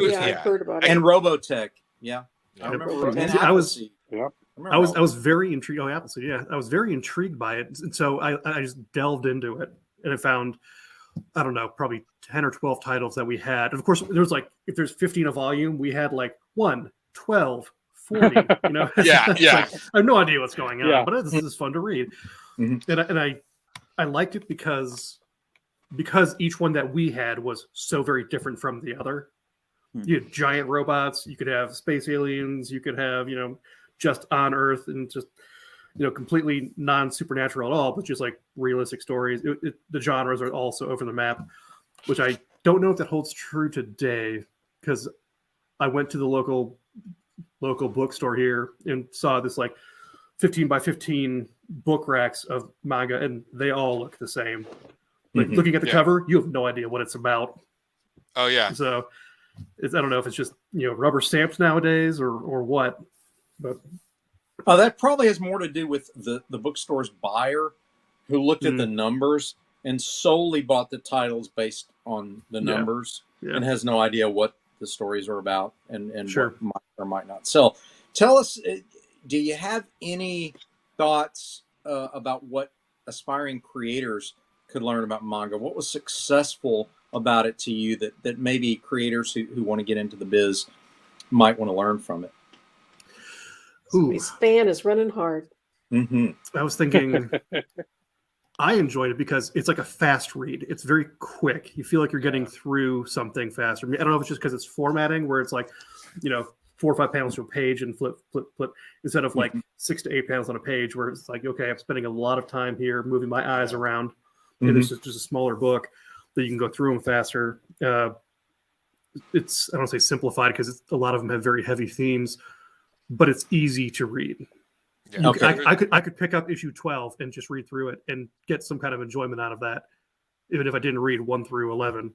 I've heard about it. And Robotech. Yeah, I remember. And I was very intrigued. Oh, Appleseed. Yeah, I was very intrigued by it, and so I just delved into it, and I found, I don't know, probably 10 or 12 titles that we had. And of course, there was like, if there's 15 a volume, we had like 1, 12. 40, you know. Yeah. Like, I have no idea what's going on, but this is fun to read. And I liked it because each one that we had was so very different from the other. You had giant robots, you could have space aliens, you could have, you know, just on Earth and just, you know, completely non-supernatural at all, but just like realistic stories. The genres are also over the map, which I don't know if that holds true today, because I went to the local bookstore here and saw this like 15 by 15 book racks of manga, and they all look the same. Like looking at the cover, you have no idea what it's about. Oh yeah. So I don't know if it's just, you know, rubber stamped nowadays or what, but that probably has more to do with the bookstore's buyer, who looked at the numbers and solely bought the titles based on the numbers and has no idea what the stories are about and what might or might not sell. Tell us, do you have any thoughts about what aspiring creators could learn about manga? What was successful about it to you that maybe creators who want to get into the biz might want to learn from it? His fan is running hard. I was thinking I enjoyed it because it's like a fast read. It's very quick. You feel like you're getting through something faster. I don't know if it's just because it's formatting where it's like, you know, 4 or 5 panels to a page and flip, instead of like 6 to 8 panels on a page where it's like, okay, I'm spending a lot of time here moving my eyes around. And it's just a smaller book that you can go through them faster. It's, I don't say simplified because a lot of them have very heavy themes, but it's easy to read. Yeah. I could pick up issue 12 and just read through it and get some kind of enjoyment out of that, even if I didn't read 1 through 11.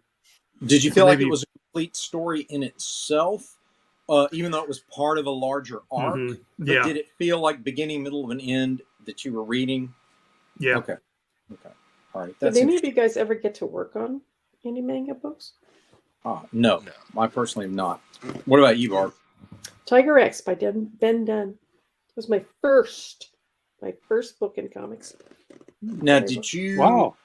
Did you feel like it was a complete story in itself, even though it was part of a larger arc? But did it feel like beginning, middle, and end that you were reading? Yeah. Okay. All right. Did any of you guys ever get to work on any manga books? No. I personally have not. What about you, Barb? Tiger X by Ben Dunn. It was my first book in comics. Now, did you? Wow.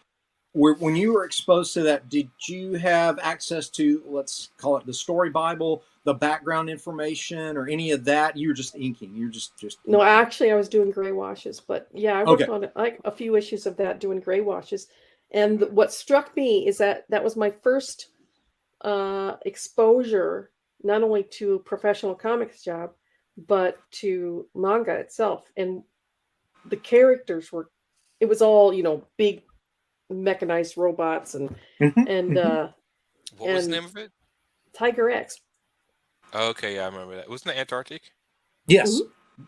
When you were exposed to that, did you have access to, let's call it the story Bible, the background information, or any of that? You were just inking. You were just. No, actually, I was doing gray washes, but yeah, I worked on like a few issues of that doing gray washes. And what struck me is that was my first exposure, not only to professional comics job, but to manga itself. And the characters it was all, you know, big mechanized robots and what was the name of it? Tiger X. Okay, yeah, I remember that. Wasn't it Antarctic? Yes.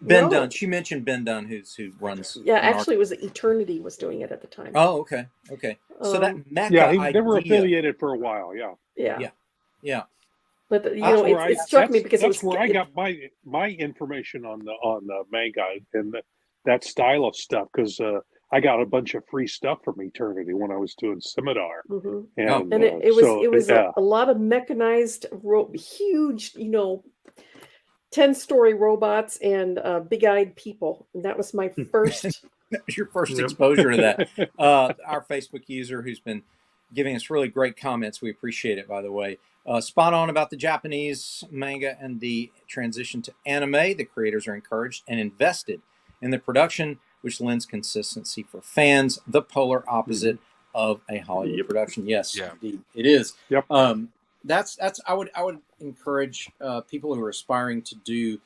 Ben Dunn. She mentioned Ben Dunn, who runs. Yeah, actually, it was Eternity was doing it at the time. Oh, okay. So that mecha they were affiliated for a while. Yeah. But it struck me because that's where I got my information on the manga and that style of stuff, because I got a bunch of free stuff from Eternity when I was doing Scimitar. And it was a lot of mechanized, huge, you know, 10-story robots and big-eyed people. And that was my first. That was your first exposure to that. Our Facebook user who's been giving us really great comments. We appreciate it, by the way. Spot on about the Japanese manga and the transition to anime. The creators are encouraged and invested in the production, which lends consistency for fans, the polar opposite of a Hollywood production. Yes, indeed, it is. Yep. That's I would encourage people who are aspiring to do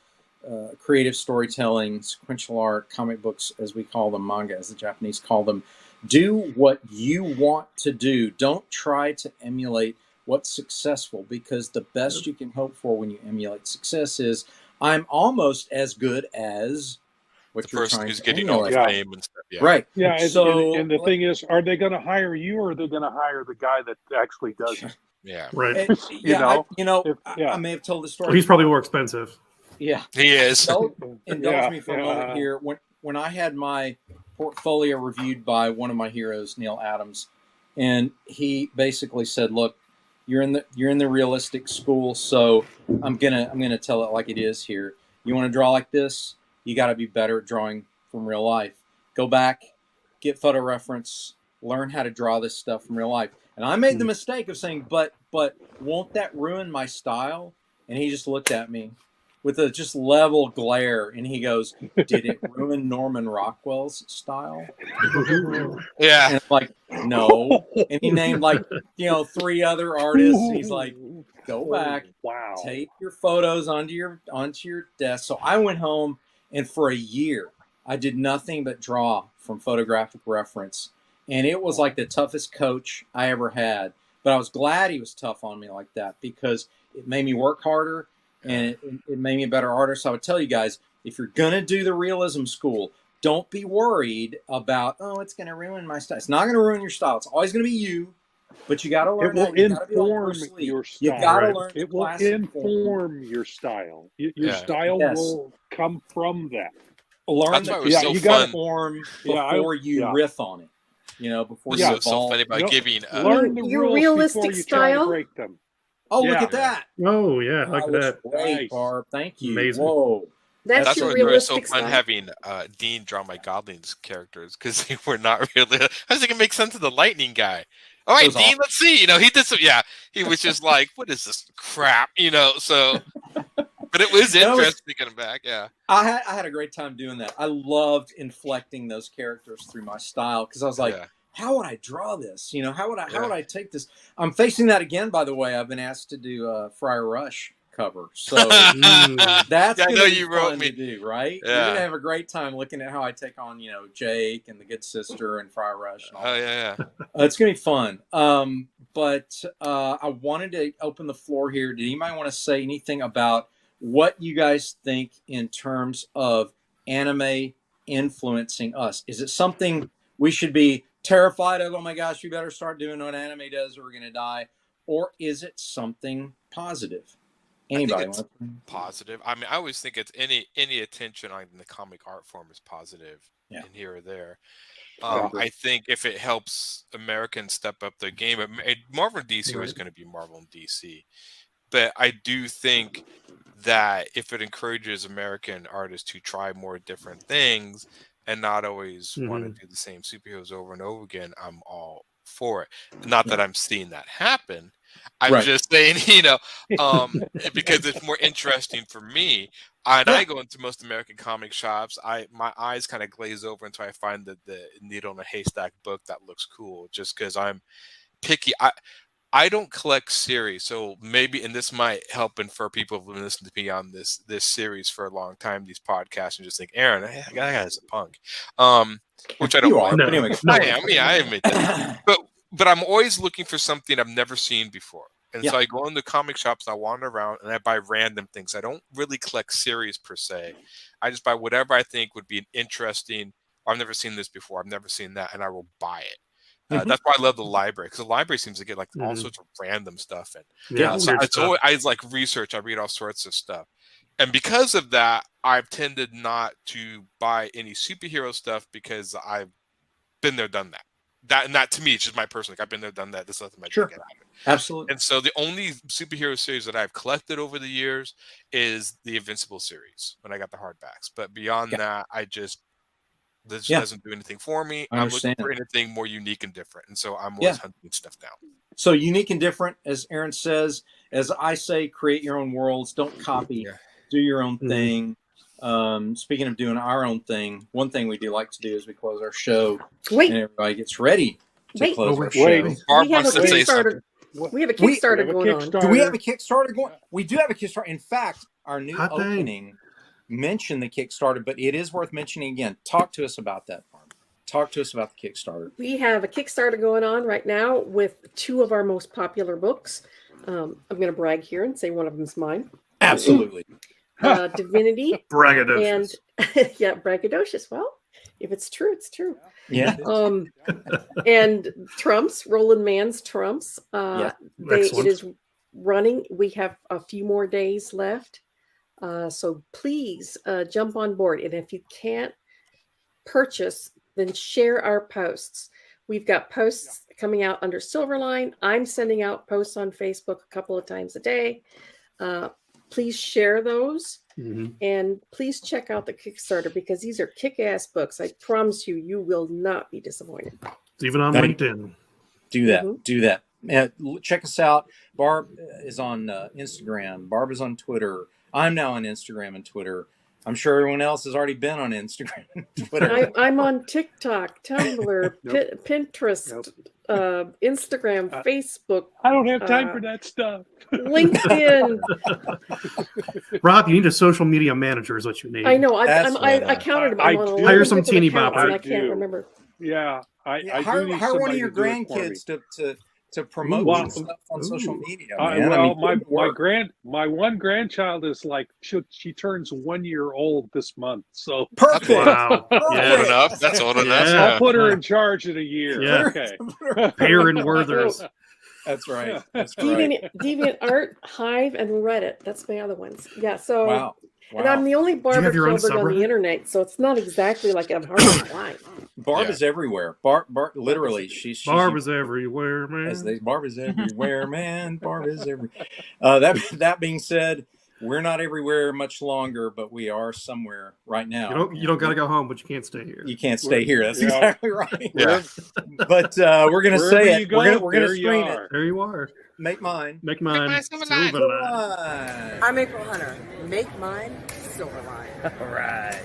creative storytelling, sequential art, comic books, as we call them, manga, as the Japanese call them. Do what you want to do. Don't try to emulate what's successful, because the best you can hope for when you emulate success is, I'm almost as good as what The you're person trying who's to getting all emulate. the fame and stuff. Yeah. Right. Yeah, and, So, and the thing is, are they going to hire you, or are they going to hire the guy that actually does it? Yeah. Right. I may have told the story. Well, he's probably more expensive. Yeah. He is. Indulge me for a moment here. When I had my portfolio reviewed by one of my heroes, Neil Adams, and he basically said, "Look, you're in the realistic school, so I'm gonna tell it like it is here. You want to draw like this? You got to be better at drawing from real life. Go back, get photo reference, learn how to draw this stuff from real life." And I made the mistake of saying, "But won't that ruin my style?" And he just looked at me with a just level glare, and he goes, "Did it ruin Norman Rockwell's style?" Yeah. And I'm like, "No." And he named 3 other artists. And he's like, "Go back, take your photos onto your desk." So I went home, and for a year I did nothing but draw from photographic reference, and it was like the toughest coach I ever had. But I was glad he was tough on me like that, because it made me work harder. And it made me a better artist. So I would tell you guys, if you're going to do the realism school, don't be worried about, it's going to ruin my style. It's not going to ruin your style. It's always going to be you, but you got to learn. It will inform your style. You got to learn. It will inform your style. Your style will come from that. Learn That's why it was so you fun. got to form before you riff on it. Before you It's so funny about giving. Learn the your rules realistic before you try to style? break them. Oh, look at that! Oh yeah, look at that. Great, Barb. Thank you. Amazing. Whoa. That's your why it was so realistic fun style? having Dean draw my Godlings characters, because they were not really. I was thinking, it makes sense to the lightning guy. All right, was Dean, awesome. let's see. He did some. Yeah, he was just like, "What is this crap?" So. But it was interesting coming back. Yeah, I had a great time doing that. I loved inflecting those characters through my style, because I was like, how would I draw this? How would I take this? I'm facing that again, by the way. I've been asked to do Friar Rush cover, so that's I gonna know be you wrote fun me. to do, right? Yeah. You're gonna have a great time looking at how I take on Jake and the Good Sister and Friar Rush. And all Oh that. yeah. It's gonna be fun. But I wanted to open the floor here. Did anybody want to say anything about what you guys think in terms of anime influencing us? Is it something we should be terrified of? Oh my gosh, we better start doing what anime does or we're going to die. Or is it something positive? Anybody? I think it's positive. I mean, I always think it's any attention on the comic art form is positive in here or there. I think if it helps Americans step up their game, Marvel and DC is going to be Marvel and DC. But I do think that if it encourages American artists to try more different things and not always want to do the same superheroes over and over again, I'm all for it. Not that I'm seeing that happen. I'm just saying, because it's more interesting for me. I go into most American comic shops. My eyes kind of glaze over until I find the needle in a haystack book that looks cool, just because I'm picky. I don't collect series, so maybe, and this might help infer people who've been listening to me on this series for a long time, these podcasts, and just think, Aaron, that guy's a punk, which I don't. You are, no, but anyway. I am. Yeah, I admit that. But I'm always looking for something I've never seen before, and so I go into comic shops, and I wander around, and I buy random things. I don't really collect series per se. I just buy whatever I think would be interesting. I've never seen this before. I've never seen that, and I will buy it. That's why I love the library, because the library seems to get like all sorts of random stuff. And so it's always, I like research. I read all sorts of stuff. And because of that, I've tended not to buy any superhero stuff, because I've been there, done that. that to me, it's just my personal. I've been there, done that. This is nothing my Sure. get out of it. Absolutely. And so the only superhero series that I've collected over the years is the Invincible series when I got the hardbacks. But beyond that, this doesn't do anything for me. I'm looking for anything more unique and different. And so I'm always hunting stuff down. So unique and different, as Aaron says, as I say, create your own worlds. Don't copy. Do your own thing. Speaking of doing our own thing, one thing we do like to do is we close our show and everybody gets ready to close our show. We have a Kickstarter. We have a Kickstarter going on. Do we have a Kickstarter going? We do have a Kickstarter. In fact, our new opening mentioned the Kickstarter, but it is worth mentioning again. Talk to us about that, Barb. Talk to us about the Kickstarter. We have a Kickstarter going on right now with 2 of our most popular books. I'm going to brag here and say one of them is mine. Absolutely. Divinity. Braggadocious. And braggadocious. Well, if it's true, it's true. Yeah. And Trumps, Roland Mann's Trumps. It is running. We have a few more days left. So please jump on board. And if you can't purchase, then share our posts. We've got posts coming out under Silverline. I'm sending out posts on Facebook a couple of times a day. Please share those. And please check out the Kickstarter because these are kick-ass books. I promise you, you will not be disappointed. It's even on LinkedIn. Do that. Do that. Check us out. Barb is on Instagram. Barb is on Twitter. I'm now on Instagram and Twitter. I'm sure everyone else has already been on Instagram and Twitter. I'm on TikTok, Tumblr, Pinterest, Instagram, Facebook. I don't have time for that stuff. LinkedIn. Rob, you need a social media manager is what you need. I know. I counted them. Hire some teeny boppers. I can't remember. Yeah. Hire one of your grandkids to promote stuff on social media. Man. My one grandchild is like she turns 1 year old this month. So perfect. Wow. Old enough. That's old enough. I'll put her in charge in a year. Yeah. Okay. Baron Werthers. That's right. That's right. Deviant Art, Hive, and Reddit. That's my other ones. Yeah. So. Wow. And I'm the only Barbara Kilberg on the internet, so it's not exactly like I'm hard to find. Barb is everywhere. Barb literally, she's Barb is everywhere, man. Barb is everywhere, man. Barb is everywhere. That being said, we're not everywhere much longer, but we are somewhere right now. You don't got to go home, but you can't stay here. You can't stay here. That's exactly right. Yeah. But we're gonna say it. We're gonna screen it. There you are. Make mine. Make mine. Silverline. I'm April Hunter. Make mine Silverline. All right.